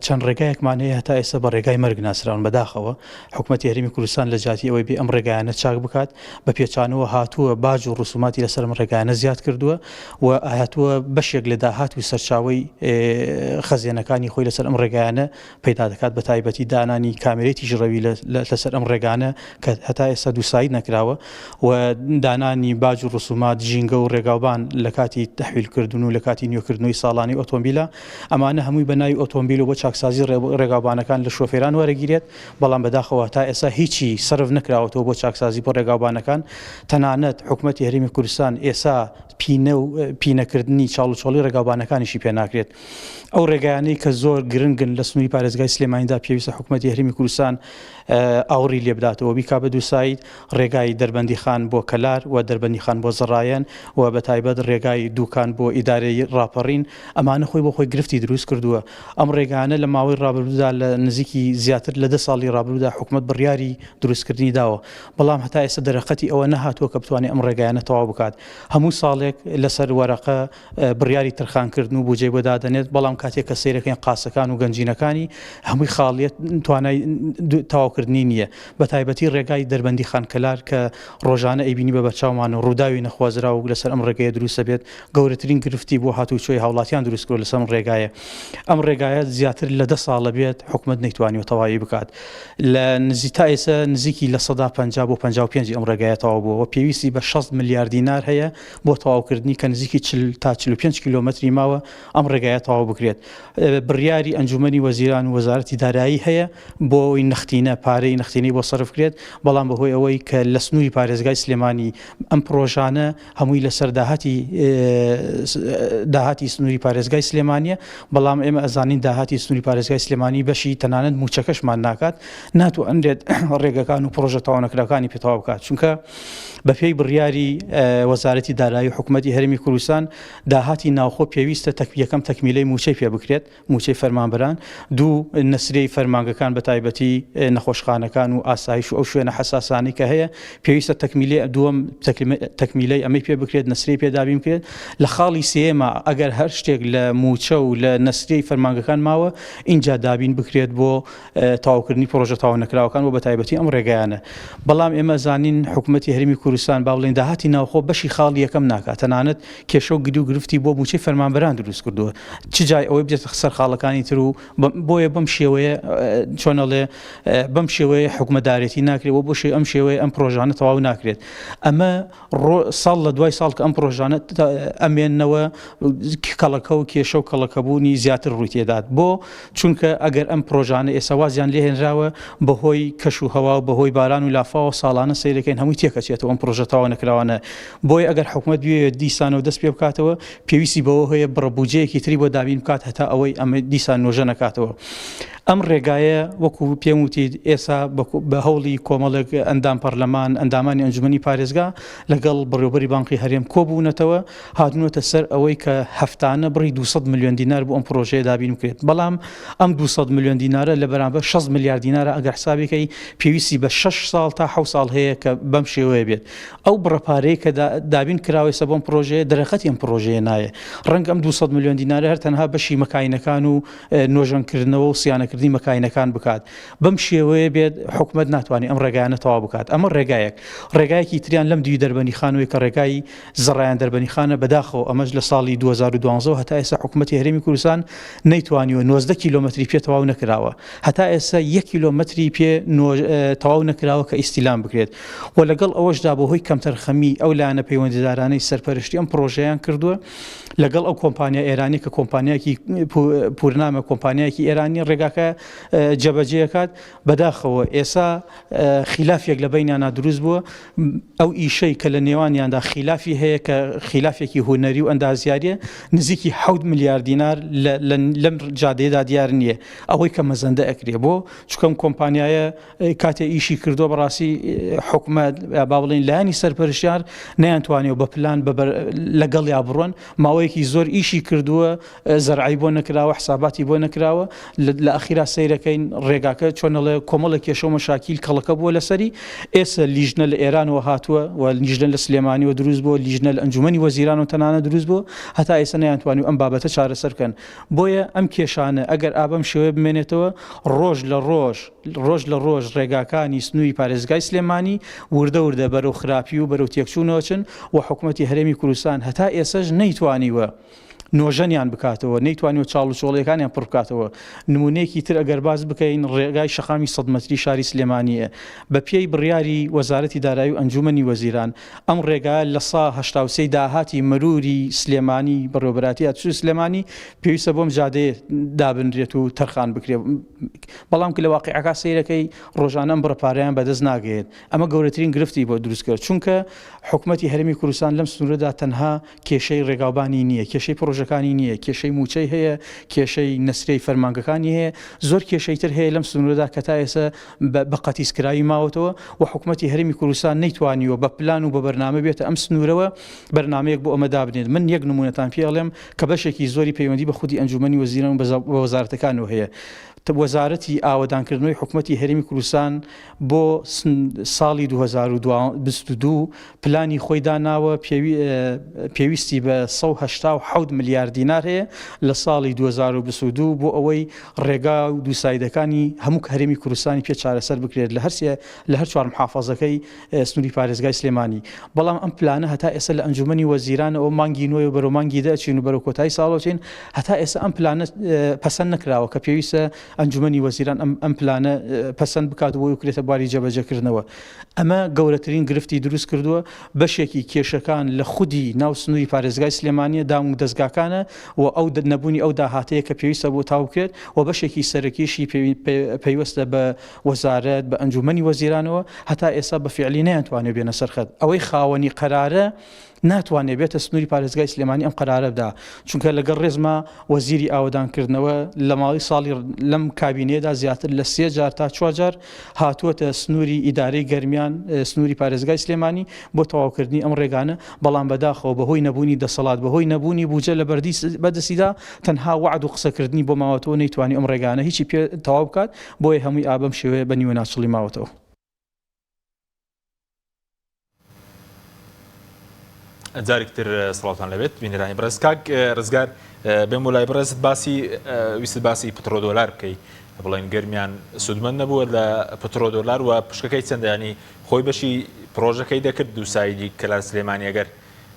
چەند ڕێگایەکمان هەیە هەتا ئێستا بە ڕێگای مەرگ ناسراون بەداخەوە حکوومەتی هەرێمی کوردستان لە جاتی ئەوەی بێ ئەم ڕێگایانە چاک بکات بە پێچانەوە هاتووە باج و ڕسوماتی لەسەر ڕێگایانە زیاد کردووە و ئاهاتووە بەشێک لە داهات و سەرچاوی خەزیێنەکانی خۆی لەسەر ئەم ڕێگایانە پەیدا دەکات بە تایبەتی دانانی کامێرەی ژڕەوی لەسەر ئەم ڕێگانە کە هەتا ئێستا دووساید نەکراوە و دانانی باج و ڕسومات ژینگە و ڕێگاوبان لە کاتی تەحویلکردن و لە کاتی نیوەکردنەوەی ساڵانی ئۆتۆمبیلە ئەمانە هەمووی بەناوی ئۆتۆمبیل و بۆ چاکسازی ڕێگاوبانەکان لە شۆفێران وەرەگیرێت بەڵام بەداخەوە تا ئێستا هیچی سرف نەکراوەتەوە بۆ چاکسازی بۆ ڕێگاوبانەکان تەنانەت حکوومەتی هەرێمی کوردستان ئێستا پینەکردنی چاڵوچۆڵی ڕێگاوبانەکانیشی پێ ناکرێت ئەو ڕێگایانەی کە زۆر گرنگن لە سنووری پارێزگای سلێمانیدا پێویستە حکوومەتی هەرێمی کوردستان ئاوری لێ بداتەوە بیکا بە دووساید ڕێگای دەربەندی خان بۆ کەلار و دەربەندی خان بۆ زەڕایەن و بە تایبەت ڕێگای دووکان بۆ ئیدارەی ڕاپەڕین ئەمانە خۆی بۆ خۆی گرفتی دروست کردووە ئەم ڕێگانە لە ماوەی ڕابردوودا لە نزیکی زیاتر لە 10 ساڵی ڕابردوودا حکوومەت بڕیاری دروستکردنی داوە بەڵام هەتا ئێستا دەرەقەتی ئەوە نەهاتووە کە بتوانێت ئەم ڕێگایانە ڕێگایانە تەواو بکات هەموو ساڵێک لەسەر وەرەقە بڕیاری تەرخانکردن و بودجێ بۆ دادەنێت بەڵام کاتێک کە سیرەکەین قاسەکان و گەنجینەکانی هەمووی خاڵیت توانای تەواوکردنی نییە بە تایبەتی ڕێگای دەربەندی خانکەلار کە ڕۆژانە ئەیبینی بە بەرچاومان و ڕووداوی نەخوازرا و لەسەر ئەم ڕێگەیە دروستە بێت گەورەترین گرفتی بۆ هاتوچۆی هاوڵاتیان دروست کرد لەسەر ڕێگایە ئەم ڕێگایە زیاتر لە 10 ساڵە بێت حکومت نەیتوانیوە تەواوی بکات لە نزی تا ئێستا نزیکی لە 150 بۆ 55 ئەم ڕێگایە تەواو بووە پێویستی بە 6 ملیار دینار هەیە بۆ تەواوکردنی کە نزیکی 40 تا 45 کیلۆمەتری ماوە ئەم ڕێگایە تەواو بکرێت بڕیاری ئەنجومەنی وەزیران و وەزارەتی دارایی هەیە بۆ نەختینە پارەی نەختینەی بۆ سەرف کرێت بەڵام بەهۆی ئەوەی کە لە سنووری پارێزگای سلێمانی ئەم پرۆژانە هەمووی لەسەر داهاتی سنووری پارێزگای سلێمانیە بەڵام ئێمە ئەزانین داهاتی سنووری پارێزگای سلێمانی بەشی تەنانەت موچەکەشمان ناکات ناتوانرێت ڕێگەکان و پرۆژە تاوانەکراکانی پێتەواو بکات چونکە بە پێی بڕیاری وەزارەتی دارایی و حکوومەتی هەرێمی کوردستان داهاتی ناوخۆ پێویستە یەکەم تەکمیلەی موچەی پێ بکرێت موچەی فەرمانبەران دوو نەسرەی فەرمانگەکان بە تایبەتی نەخۆشخانەکان و ئاسایش و ئەو شوێنە حساسانی کە هەیە پێویستە تەکمیلەی دووەم تەکمیلەی ئەمەی پێ بکرێت نەسرەی پێدابین بکرێت لە خاڵی سێمە ئەگەر هەر شتێک لە موچە و لە نەسرەی فەرمانگەکان ماوە اینجا دابین بکرێت بۆ تاواوکردنی پرۆژە تاوانەکراوەکان و بە تایبەتی ئەم ڕێگەیانە بەڵام ئێمە زانین حکوومەتی هەرێمی کوردستان با بڵێن داهاتی ناوخۆ بەشی خاڵی یەکەم ناکات تەنانەت کێشە و گری و گرفتی بۆ موچەی فەرمانبەران دروست کردووە چ جای ئەوەی بێتە سەر خاڵەکانی تر و بۆیە بەم شێوەیە چۆنەڵێ بەم شێوەیە حکومەدارێتی ناکرێت و بۆ ئەم شێوەیە ئەم پرۆژانە تەواو ناکرێت ئەمە ساڵ لە دوای ساڵ کە ئەم پرۆژانە ئەمێننەوە کەڵەکە و کێشە و کەڵەکەبوونی زیاتر ڕووی تێدات بۆ چونکە ئەگەر ئەم پرۆژانە ئێستا وازیان لێهێنراوە بەهۆی کەش و هەوا و بەهۆی باران و لافاوە ساڵانە سیرەکەین هەمووی تێکەچێتەوە ئەم پرۆژە تاوانەکراوانە بۆی ئەگەر حکوومەت بوێ دیسانەوە دەست پێ بکاتەوە پێویستی بەوە هەیە بڕەبوجەیەکی تری بۆ دابین بکات هەتا ئەوەی ئەمە دیسان نۆژە نەکاتەوە ئەم ڕێگایە وەکو پێم وتید ئێستا بە هەوڵی کۆمەڵێک ئەندام پەرلەمان ئەندامانی ئەنجومەنی پارێزگا لەگەڵ بڕێوەبەری بانقی هەرێم کۆبوونەتەوە هاتنووەتە سەر ئەوەی کە هەفتانە بڕی 200 میلیۆن دینار بۆ ئەم پرۆژەیە دابین بکرێت بەڵام ئەم 200 میلیۆن دینارە لە بەرامبەر 6 میلیارد دینارە ئەگەر حسابێکەی پێویستی بە 6 ساڵ تا 7 ساڵ هەیە کە بەم شێوەیە بێت ئەو بڕەپارەی کە دابین کراوەیە بۆم پرۆژەیە دەرەقەتی ئەم پرۆژەیە نایە ڕەنگە ئەم 200 میلیۆن دینارە هەر تەنها بەشی مەکاینەکان و نۆژەنکردنەوە و سیانەکردنی مەکاینەکان بکات بەم شێوەیە بێت حکومت ناتوانێت ئەم ڕێگایانە تەواو بکات ئەمە ڕێگایەکی تریان لەم دوی دەربەنی خانەوەی کە ڕێگای زڕایان دەربەنی خانە بەداخەوە ئەمەش لە ساڵی 2012 هەتا ئێستا حکوومەتی هەرێمی کوردستان نەیتوانیوە 90 کیلۆمەتری پێ تەواو نەکراوە هەتا ئێستا 1 کیلۆمەتری پێ تەواو نەکراوە کە ئیستیلام بکرێت و لەگەڵ ئەوەشدا بەهۆی کەمتەرخەمی ئەو لایەنە پەیوەندیدارانەی سەرپەرشتی ئەم پرۆژەیان کردووە لەگەڵ ئەو کۆمپانیا ئێرانی کە کۆمپانیاکی پورنامە کۆمپانیاکی ئێرانی ڕێگاکە جەبەجێکات بەداخەوە ئێستا خلافێک لە بینیانە دروست بووە ئەو ئیشەی کە لە نێوانیاندا خلافی هەیە کە خلافێکی هونەری و ئەندازیاریە نزیکی 7 میلیارد دینار لەم جادەیەدا دیار نییە ئەوەی کە مەزەندە ئەکرێ بۆ چکەم کۆمپانیایە کاتێ ئیشی کردو بەڕاستی حکومەت با بڵێن لایانی سەرپەرشتیار نەیانتوانێت بە پلان لەگەڵ یا بڕۆن ماوەیەکی زۆر ئیشی کردووە زەرعی بۆ نەکراوە حساباتی بۆ نەکراوە لە ئەخیرا سەیرەکەین ڕێگاکە چۆنەڵێ کۆمەڵە کێشە و مەشاکیل کەڵەکە بووە لەسەری ئێستا لیژنە لە ئێرانەوە هاتووە و لیژنە لە سلێمانیەوە دروست بووە لیژنە لە ئەنجومەنی وەزیران و تەنانە دروست بووە هەتا ئێستا نەیانتوانی ئەم بابەتە چارەسەر بکەن بۆیە ئەم کێشانە ئەگەر ئابەم شێوەیە بمێنێتەوە ڕۆژ لە ڕۆژ ڕێگاکانی سنووری پارێزگای سلێمانی وردە بەرەو خراپی و بەرەو تێکچوونەوەچن و حکوومەتی هەرێمی کوردستان هەتا ئێستاش نەیتوانیوە نۆژەنیان بکاتەوە نەیتوانێت چاڵ و چۆڵیەکانیان پڕ بکاتەوە نمونەیەکی تر ئەگەر باز بکەین ڕێگای شەقامی 100 مەتری شاری سلێمانیە بە پێی بڕیاری وەزارەتی دارایی و ئەنجومەنی وەزیران ئەم ڕێگایە لە سا 83 داهاتی مەروری سلێمانی بەڕێوەبەراتی ئاتووری سلێمانی پێویستە بۆم جادەیە دابنرێت و تەرخان بکرێت بەڵام کە لە واقعەکە سەیرەکەی ڕۆژانە ئەم بڕەپارەیان بەدەست ناگەێت ئەمە گەورەترین گرفتی بۆ دروستکرد چونکە حکوومەتی هەرێمی کوردستان لەم سنوورەدا تەنها کێشەی ڕێگاوبانی نییە کێشەی پرۆژەکانی نییە کێشەی موچەی هەیە کێشەی نەسرەی فەرمانگەکانی هەیە زۆر کێشەی تر هەیە لەم سنوورەدا کە تا ئێستا بە قەتیسکراوی ماوەتەوە و حکوومەتی هەرێمی کوردستان نەیتوانیوە بە پلان و بە بەرنامە بێتە ئەم سنوورەوە بەرنامەیەک بۆ ئەمە دابنێت من یەک نمونەتان پێڵێم کە بەشێکی زۆری پەیوەندی بە خودی ئەنجومەنی وەزیران و وەزارەتەکانەوە هەیە وەزارەتی ئاوەدانکردنەوەی حکوومەتی هەرێمی کوردستان بۆ ساڵی 2022 پلانی خۆی داناوە پێویستی بە 187 میلیارد دینار هەیە لە ساڵی 2022 بۆ ئەوەی ڕێگا و دووسایدەکانی هەموو هەرێمی کوردستانی پێ چارەسەر بکرێت لە هەر چوار محافەزەکەی سنووری پارێزگای سلێمانی. بەڵام ئەم پلانە هەتا ئێستا لە ئەنجومەنی وەزیران ئەو مانگی نوێ و بەرەو مانگی دەچین و بەرەو کۆتایی ساڵەوەچین هەتا ئێستا ئەم پلانە پەسەند نەکراوە کە پێویستە ئەنجومەنی وەزیران ئەم پلانە پەسەند بکات بۆی وکرێتە بواری جێبەجێکردنەوە. ئەمە گەورەترین گرفتی دروست کردووە بەشێکی کێشەکان لە خودی ناو سنووری پارێزگای سلێمانیە دام و دەستگاکانە و ئەو نەبوونی ئەو داهاتەیە کە پێویستە بۆ تاو بکرێت و بەشێکی سەرەکیشی پێویستە بە وەزارەت بە ئەنجومەنی وەزیرانەوە هەتا ئێستا بە فعلی نەیانتوانێت بێنە سەرخەت. ئەوەی خاوەنی قەرارە ناتوانێت بێتە سنووری پارێزگای سلێمانی ئەم قەرارە بدا چونکە لەگەڵ ڕێزما وەزیری ئاوەدانکردنەوە لە ماڵی ساڵی لەم کابینێدا زیاتر لە 3 جار تا 4 جار هاتووەتە سنووری ئیدارەی گەرمیان سنووری پارێزگای سلێمانی بۆ تەواوکردنی ئەم ڕێگانە بەڵام بەداخەوە بەهۆی نەبوونی دەسەڵات بەهۆی نەبوونی بوجە لە بەدەستیدا تەنها وعد و قسەکردنی بۆ ماوەتەوە نەیتوانی ئەم ڕێگانە هیچی پێ تەواو بکات بۆیە هەمووی ئابەم شێوەیە بە نیوە ناچڵی ماوەتەوە. جارێکتر سڵاتان لەبێت بینەرانی بەڕێز کاک ڕزگار بێم وڵای بەڕێزت ویست باسی پترۆ دۆلار بکەی بڵێن گەرمیان سودمەند نەبووە لە پترۆ دۆلار و پشکەکەی چەندە ینی خۆی بەشی پرۆژەکەی دەکرد دووسایدی کەلار سلێمانی ئەگەر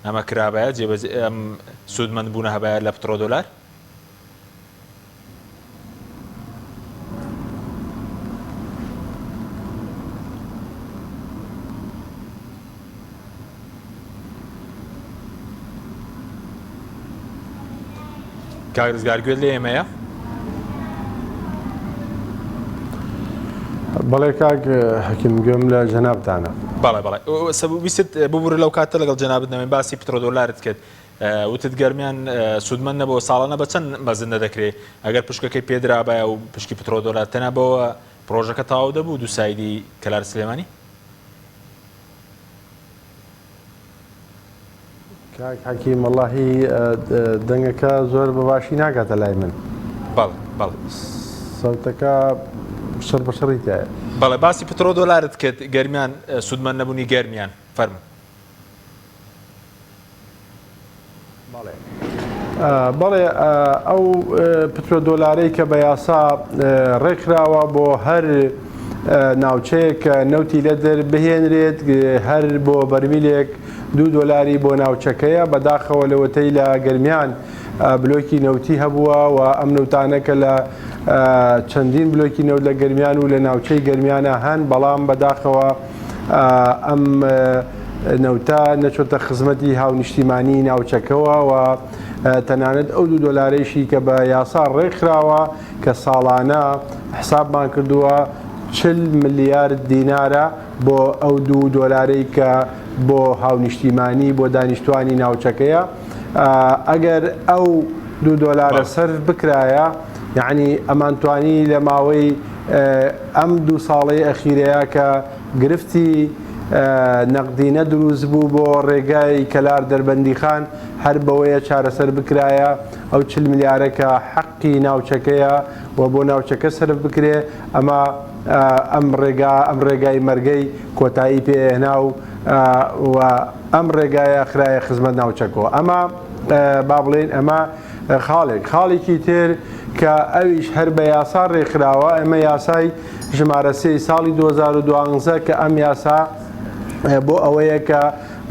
ئەمە کرابایە ئەم سودمەند بوونە هەبایە لە پترۆ دۆلار؟ کاگرزگار گوێت لێ ئێمەیە؟ بەڵێ کاک حەکیم گوێم لە جەنابتانە. بەڵێ ویست ببوورە لەو کاتە لەگەڵ جەنابەت نەمێن باسی پترۆ دۆلارت کرد وتت گەرمیان سودمەند نەبەوە ساڵانە بە چەند مەزن نەدەکرێت ئەگەر پشکەکەی پێدرابایە و پشکی پترۆ دۆلار تەنابەوە پرۆژەکە تەواو دەبوو دووسایدی کەلار سلێمانی؟ کاک حەکیم وەڵاهی دەنگەکە زۆر بەباشی ناکاتە لای من. بەڵێ سەوتەکە شەڕ بە شەڕی تایە. بەڵێ باسی پترۆ دۆلارت کرد گەرمیان سودمەند نەبوونی گەرمیان فەرموو. بەڵێ ئەو پترۆ دۆلارەی کە بە یاسا ڕێکراوە بۆ هەر ناوچەیەک کە نەوتی لە دەربهێنرێت هەر بۆ بەرمیلێک $2 بۆ ناوچەکەیە بەداخەوە لەوەتەی لە گەرمیان بلۆکی نەوتی هەبووە و ئەم نەوتانەکە لە چەندین بلۆکی نەوت لە گەرمیان و لە ناوچەی گەرمیانە هەن بەڵام بەداخەوە ئەم نەوتە نەچۆتە خزمەتی هاونیشتیمانی ناوچەکەەوە و تەنانەت ئەو $2 کە بە یاسا ڕێکخراوە کە ساڵانە حسابمان کردووە 40 میلیارد دینارە بۆ ئەو $2 کە بۆ هاونیشتیمانی بۆ دانیشتوانی ناوچەکەیە. ئەگەر ئەو $2 سەر بکرایە یعنی ئەمانتوانی لە ماوەی ئەم 2 ساڵەی ئەخیرەیە کە گرفتی نەقدینە دروست بوو بۆ ڕێگای کەلار دەربەندیخان هەر بەوەیە چارەسەر بکرایە ئەو 40 میلیارەکە حەقی ناوچەکەیە و بۆ ناوچەکە سەرف بکرێ ئەمە ئەم ڕێگای مەرگەی کۆتایی پێهێنا و ئەم ڕێگایە خراە خزمەت ناوچەکەەوە. ئەمە با بڵێن ئەمە خاڵێکی تر کە ئەویش هەر بە یاسا ڕێکخراوە ئەمە یاسای ژمارە 3 ساڵی 2012 کە ئەم یاسا بۆ ئەوەیە کە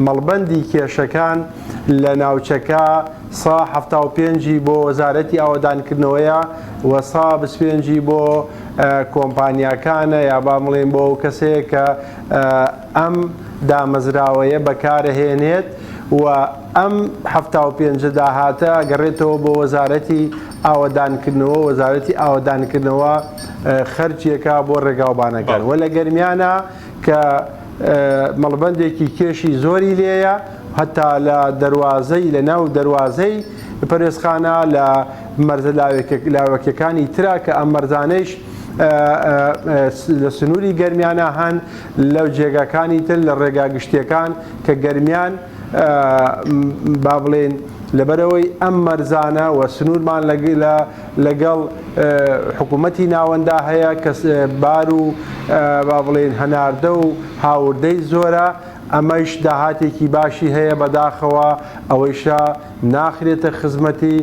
مەڵبەندی کێشەکان لە ناوچەکە 175 بۆ وەزارەتی ئاوەدانکردنەوەیە و 125 بۆ کۆمپانیاکانە یا با بڵێن بۆ ئەو کەسەیە کە ئەم دامەزراوەیە بەکارهێنێت و ئەم 75 داهاتە گەڕێتەوە بۆ وەزارەتی ئاوەدانکردنەوە وەزارەتی ئاوەدانکردنەوە خەرجیەکە بۆ ڕێگاوبانەکان و لە گەرمیانە کە مەڵبەندێکی کێشی زۆری لێیە هەتا لە دەواازەی لە ناو دەواازەی پەرێزخانە لە مەرزە لاوەکیەکانی ترا کە ئەم مەرزانەیش لە سنووری گەرمیانە هەن لەو جێگاکانی تر لە ڕێگا گشتیەکان کە گەرمیان با بڵێن لەبەرەوەی ئەم مەرزانە و سنوورمان لەگەڵ حکوومەتی ناوەندا هەیە کە بار و با بڵێن هەناردە و هاوردەی زۆرە ئەمەش داهاتێکی باشی هەیە بەداخەوە ئەوەیشە ناخرێتە خزمەتی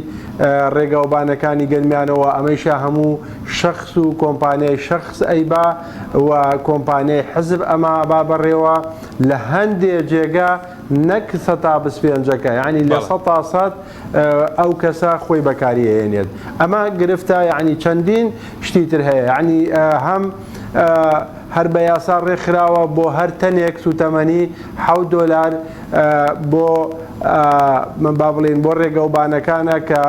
ڕێگەوبانەکانی گەرمیانەوە ئەمەیشە هەموو شخص و کۆمپانیای شخص ئەیبا و کۆمپانیای حزب ئەمە با بەڕێوە لە هەندێک جێگا نەک سەتا بسپێنجەکە یعنی لە 100% ئەو کەسە خۆی بەکاری هێنێت ئەمە گرفتە یعنی چەندین شتی تر هەیە یعنی هەم هەر بە یاسا ڕێکخراوە بۆ هەر تەنێک سوتەمەنی $7 بۆ من با بڵێن بۆ ڕێگەوبانەکانە کە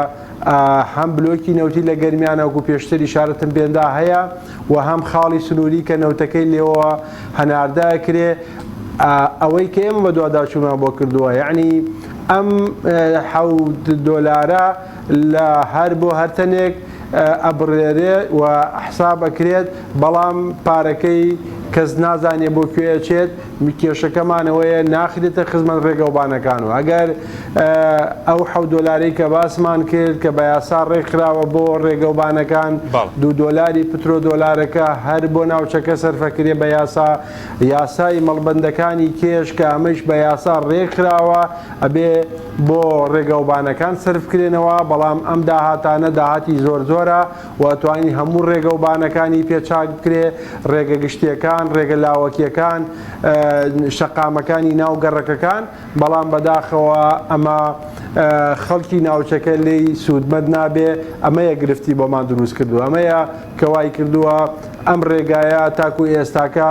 هەم بلۆکی نەوتی لە گەرمیانە وەکو پێشتری شارەتم پێندا هەیە و هەم خاڵی سنووری کە نەوتەکەی لێەوە هەناردەکرێ ئەوەی کە ئێمە بە دوواداچوومان بۆ کردووە یعنی ئەم $7 لە هەر بۆ هەر تەنێک ئەبڕێرێ و حساب ئەکرێت بەڵام پارەکەی کەس نازانێ بۆ کوێچێت کێشەکەمانەوەیە ناخرێتە خزمەت ڕێگەوبانەکان و ئەگەر ئەو $7 کە باسمان کرد کە بە یاسا ڕێکخراوە بۆ ڕێگەوبانەکان $2 پترۆ دۆلارەکە هەر بۆ ناوچەکە سەرفەکرێ بە یاسای مەڵبەندەکانی کێش کە ئەمەش بە یاسا ڕێکخراوە ئەبێ بۆ ڕێگەوبانەکان سەرفکرێنەوە بەڵام ئەم داهاتانە داهاتی زۆرە و توانی هەموو ڕێگەوبانەکانی پێچاک بکرێ ڕێگە گشتیەکان ڕێگە لاوەکیەکان شەقامەکانی ناو گەڕەکەکان بەڵام بەداخەوە ئەمە خەڵکی ناوچەکە لی سوودمەند نابێ ئەمەیە گرفتی بۆمان دروست کردووە ئەمەیە کەوای کردووە ئەم ڕێگایە تاکو ئێستاکە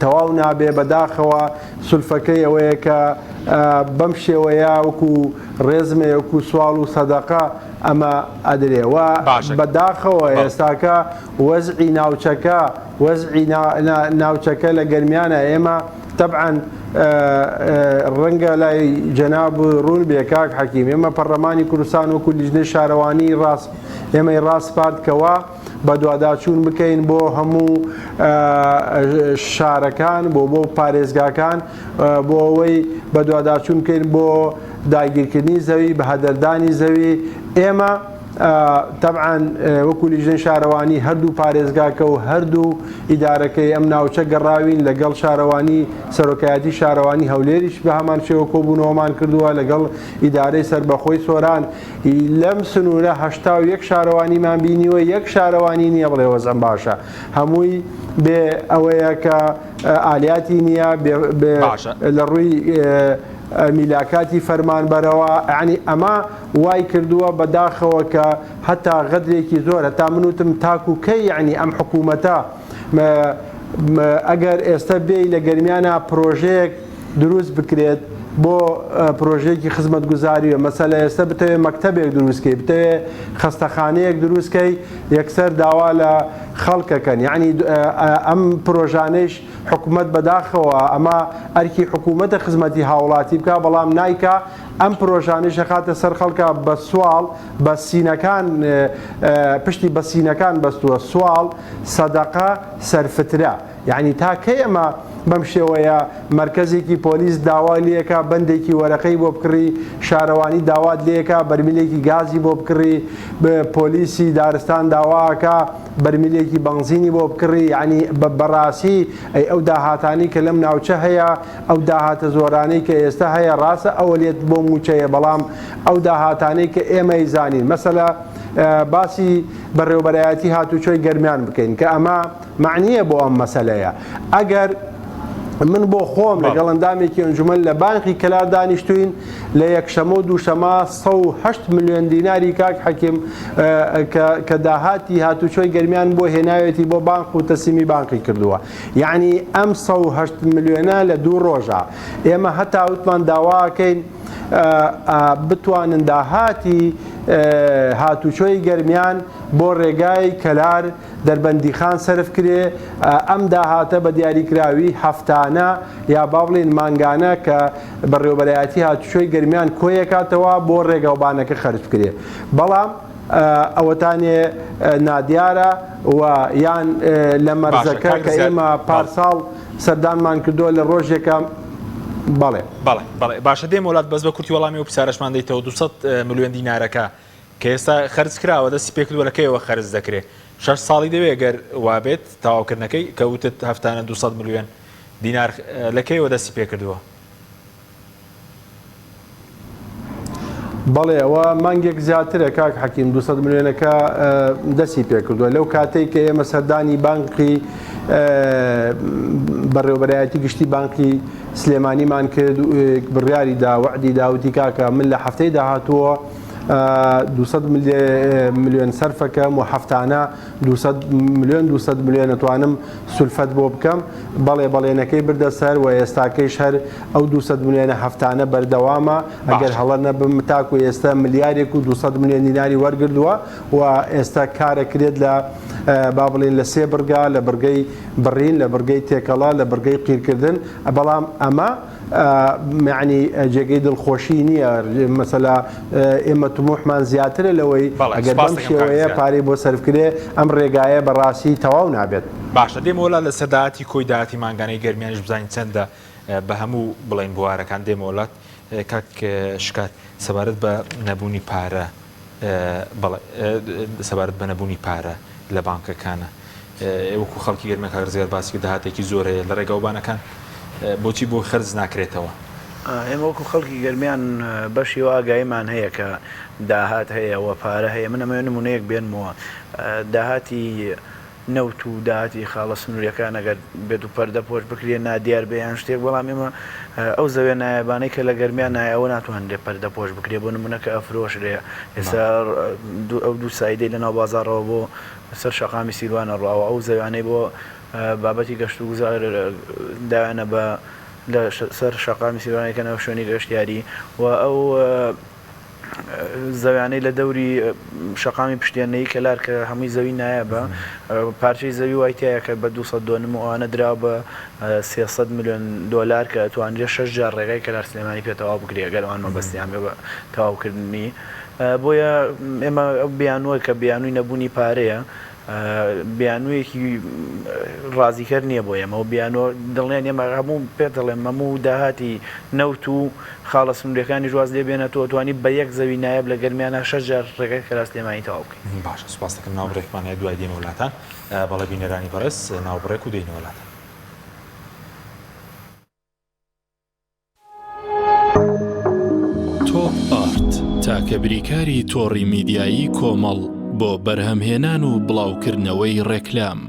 تەواو نابێ بەداخەوە سولفەکەی ئەوەیە کە بەم شێوەیە وەکو ڕێزمێ وەکو سوال و سەدەقە ئەمە ئەدرێ و بەداخەوە ئێستاکە وەزعی ناوچەکە لە گەرمیانە ئێمە طبعا ڕەنگە لای جەناب ڕوون بێ کاک حەکیم ئێمە پەرلەمانی کوردستان وەکو لیژنەی شارەوانی ئێمەی ڕاستپاردکەوە بە دوواداچوون بکەین بۆ هەموو شارەکان بۆ پارێزگاکان بۆ ئەوەی بە دوواداچوون بکەین بۆ داگیرکردنی زەوی بە هەدەردانی زەوی ئێمە طبعا وەکو لیژنەی شارەوانی هەردوو پارێزگاکە و هەردوو ئیدارەکەی ئەم ناوچە گەڕاوین لەگەڵ شارەوانی سەرۆکایەتی شارەوانی هەولێریش بە هەمان شێوە کۆبوونەوەمان کردووە لەگەڵ ئیدارەی سەربەخۆی سۆران لەم سنوورە 81 شارەوانیمان بینیوە یەک شارەوانی نییە بڵێ وەزەم باشە هەمووی بێ ئەوەیە کە ئالیاتی نییە لە ڕووی میلاکاتی فەرمانبەرەوە یعنی ئەمە وای کردووە بەداخەوە کە هەتا غەدرێکی زۆر هەتا منوتم تاکوکەی یعنی ئەم حکوومەتە ئەگەر ئێستا بێ لە گەرمیانە پرۆژەیەک دروست بکرێت بۆ پرۆژەیەکی خزمەتگوزاریوە مەسەلە ئێستا بتەوێت مەکتەبێک دروستکەی بتەوێت خەستەخانەیەک دروستکەی یەکسەر داوا لە خەڵکەکەن یعنی ئەم پرۆژانەیش حکوومەت بەداخەوە ئەمە ئەرکی حکوومەتە خزمەتی هاوڵاتی بکە بەڵام نایکە ئەم پرۆژانەی شەخاتە سەر خەڵکە بە سوال بە سینەکان پشتی بە سینەکان بەستووە سوال سەدەقە سەرفترە یعنی تاکەی ئەمە بەم شێوەیە مرکزێکی پۆلیس داوای لێکە بەندێکی وەرەقەی بۆ بکڕی شارەوانی داوات لێکە بەرمیلێکی گازی بۆ بکڕی پۆلیسی دارستان داواکە بەرمیلێکی بەنزینی بۆ بکڕی ینی بەڕاستی ئەو داهاتانی کە لەم ناوچە هەیە ئەو داهاتە زۆرانەی کە ئێستا هەیە ڕاستە ئەوە لێت بۆ موچەیە بەڵام ئەو داهاتانەی کە ئێمەی زانین مەسەلە باسی بەڕێوەبەرایەتی هاتوچۆی گەرمیان بکەین کە ئەمە معنیە بۆ ئەم مەسەلەیە ئەگەر من بۆ خۆم لەگەڵ ئەندامێکی ئەنجومەن لە بانقی کەلار دانیشتوین لە یەکشەمە و دووشەمە 108 ملیۆن دیناری کاک حەکیم کە داهاتی هاتوچۆی گەرمیان بۆ هێناوێتی بۆ بانق و تەسلیمی بانقی کردووە یعنی ئەم 108 ملیۆنە لە 2 ڕۆژە ئێمە هەتا وتمان داواکەین بتوانن داهاتی هاتوچۆی گەرمیان بۆ ڕێگای کەلار دەربەندیخان سەرف کرێ ئەم داهاتە بە دیاریکراوی هەفتانە یا با بڵێن مانگانە کە بەڕێوەبەرایەتی هاتوچۆی گەرمیان کۆیەکاتەوە بۆ ڕێگەوبانەکە خەرج کرێ بەڵام ئەوەتانێ نادیارە و یان لە مەرزەکە کە ئێمە پارساڵ سەردانمان کردووە لە ڕۆژێکە بەڵێ بەڵێ باشە دێم وڵات بەس بە کورتی وەڵامی و پرسیارەشمان دەیتەوە 200 ملیۆن دینارەکە کە ئێستا خەرج کراوە دەستی پێکردوەکەیەوە خەرج دەکرێت 6 ساڵی دەوێت گەر وابێت تەواوکردنەکەی کەوتت هەفتانە 200 ملیۆن دینار لەکەیەوە دەستی پێکردووە. بەڵێ ئەوە مانگێک زیاترە کاک حەکیم 200 ملیۆنەکە دەستی پێکردووە لەو کاتێک کە ئێمە سەردانی بانقی بەڕێوەبەرایەتی گشتی بانقی سلێمانیمان کرد بڕیاری دا وعدی داوتی کاکە من لە هەفتەی داهاتووە 200 ملیۆن سەرفەکەم و هەفتانە 200 ملیۆن ئەتوانم سولفەت بۆ بکەم بەڵێ بەڵێنەکەی بردە سەر و ئێستاکەیش هەر ئەو 200 ملیۆنە هەفتانە بەردەوامە ئەگەر هەڵە نەبم تاکو ئێستا ملیارێک و 200 ملیۆن دیناری وەرگردووە و ئێستا کارەکرێت لە با بڵێن لە 3 بڕگا لە بڕگەی بڕین لە بڕگەی تێکەڵا لە بڕگەی قیرکردن بەڵام ئەمە معنی جێگەی دڵخۆشی نییە مەسەلا ئێمە تموحمان زیاترە لەوەی ئەگەر بەم شێوەیە پارەی بۆ سەرفکرێ ئەم ڕێگایە بەڕاستی تەواو نابێت. باشە دێمەوەلا لە سەرداهاتی کۆی داهاتی مانگانەی گەرمیانش بزانین چەندە بە هەموو بڵین بوارەکان دێمەوەلات کاک شکات سەبارەت بە نەبوونی پارە سەبارەت بە نەبوونی پارە لە بانکەکانە وەکو خەڵکی گەرمە کاگرزگار باسی داهاتێکی زۆرەیە لە ڕێگەوبانەکان بۆچی بۆ خەرج ناکرێتەوە؟ ئێمە وەکو خەڵکی گەرمیان بەشی ئاگاییمان هەیە کە داهات هەیە و پارە هەیە من ئەمە نمونەیەک بێنمەوە داهاتی نەوت و داهاتی خاڵە سنووریەکان ئەگەر بێت و پەردە پۆش بکرێ نادیار بێیان شتێک بەڵام ئێمە ئەو زەوێ نایەبانەی کە لە گەرمیان نایەوە ناتوانێت پەردە پۆش بکرێ بۆ نمونەکە ئەفرۆشرێ ئێستا ئەو دوو سایدەی لەناو بازاڕەوە بۆ سەر شەقامی سیروانە ڕاوە ئەو زەویانەی بۆ بابەتی گەشت و گوزار دایانە بە لە سەر شەقامی سیروانەکەنەوە شوێنی گەشتیاری و ئەو زەویانەی لە دەوری شەقامی پشتیانەی کەلار کە هەمووی زەوی نایە بە پارچەی زەوی وایتایە کە بە 200 دۆنم ئەوانە درا بە 300 ملیۆن دۆلار کە توانرێت 6 جار ڕێگای کەلار سلێمانی پێ تەواو بکرێ گەر ئەوان مەبەستیان بێ بە تەواوکردنی بۆیە ئێمە ئەو بیانوە کە بیانووی نەبوونی پارەیە بیانوویەکی ڕازیکەر نییە بۆ ئێمە و بیانۆ دڵێن ئێمە هەموو پێ دەڵێن هەموو داهاتی نەوت و خاڵە سنووریەکانی جواز لێ بێنێتەوە توانی بە یەک زەوی نایب لە گەرمیانە 6 جار ڕێگای کەلار سلێمانی تەواو بکەین. باشە سوپاس دەکەم ناوبڕێکمان هەیە دوای دێمە وڵاتان بەڵێ بینەرانی بەڕێز ناوبڕێک و دێنە وڵاتان. تۆپ ئارت تاکە بریکاری تۆڕی میدیایی کۆمەڵ بۆ بەرهەمهێنان و بڵاوکردنەوەی ڕێکلام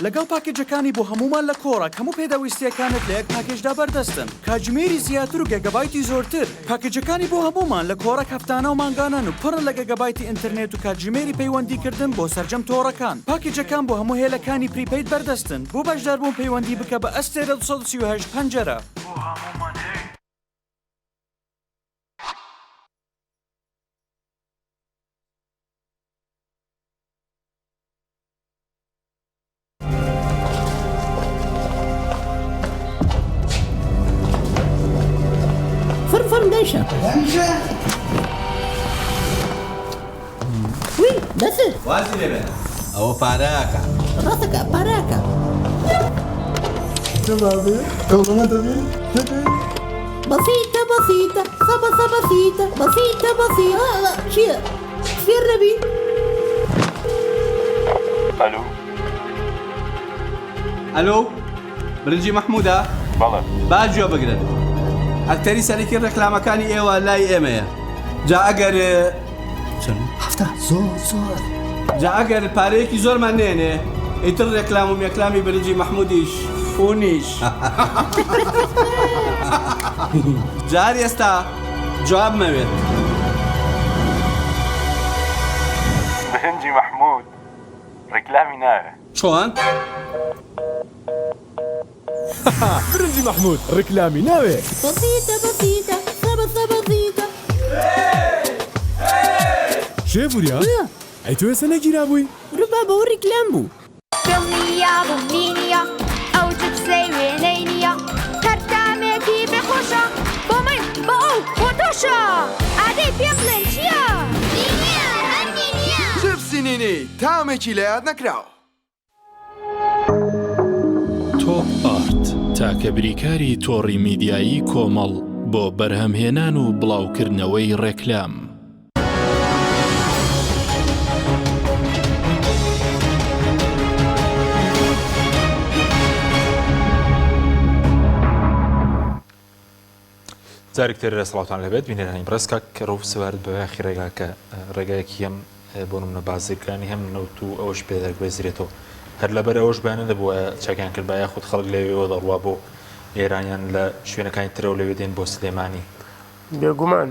لەگەڵ پاکێجەکانی بۆ هەمومان لە کۆڕک هەموو پێداویستیەکانت لە یەک پاکێجدا بەردەستن کاتژمێری زیاتر و گەگەبایتی زۆرتر پاکێجەکانی بۆ هەمومان لە کۆڕک هەفتانە و مانگانان و پڕن لە گەگەبایتی ئینتەرنێت و کاتژمێری پەیوەندیکردن بۆ سەرجەم تۆڕەکان پاکێجەکان بۆ هەموو هێلەکانی پریپەید بەردەستن بۆ بەشداربوون پەیوەندی بکە بە ئەستێرە 238 پەنجەرە. وی دەست وازی لێبێ ئەوە پارەکە ڕاستەکە پارەکە بسيطة بسيطة صبصة بسيطة بسيطة بسيطة چییە؟ فێر نەبی؟ ئەلو ئەلو برنجی مەحموودە؟ بەڵێ باگوێ بگرن ئەکتەری سەرەکی ڕێکلامەکانی ئێوە لای ئێمەیە جا ئەگەر هەفتە زۆر جا ئەگەر پارەیەکی زۆرمان نێنێ ئیتر ڕێکلام و مێکلامی برنجی مەحمودیش ئونیش جار ئێستا جواب مەوێت برنجی مەحموود ڕێکلامی ناوێ چۆن؟ برنجی مەحموود ڕێکلامی ناوێ بسيطة بسيطة صبصة بسيطة شێفوریا ئەی تۆ ێستا نەگیرا بووی؟ ڕووبا بەوە ڕێکلام بوو دڵنییا بوونینیە ئەو جپسەی وێنەی نییە تەرتامێکی بێخۆشە بۆ من بە ئەو بۆ تۆشە ئادەی پێ بڵێن چییە؟ جپسی نینی تامێکی لە یاد نەکراوە تۆپ ئارت تاکە بریکاری تۆڕی میدیایی کۆمەڵ بۆ بەرهەمهێنان و بڵاوکردنەوەی ڕێکلام. جارێکتر سڵاوتان لەبێت بینێرانی بڕستکە کە ڕوو سوارد بە یاخی ڕێگا کە ڕێگایەکی هەم بۆ نمونە بازرگانی هەم نەوت و ئەوەش پێدەگوێزرێتەوە هەر لەبەر ئەوەش بەیانە دەبووە چاکیان کرد بە یاخود خەڵک لەوێەوە دەڕوا بۆ ئێرانیان لە شوێنەکانی ترەوە لەوێ دێن بۆ سلێمانی. بێگومان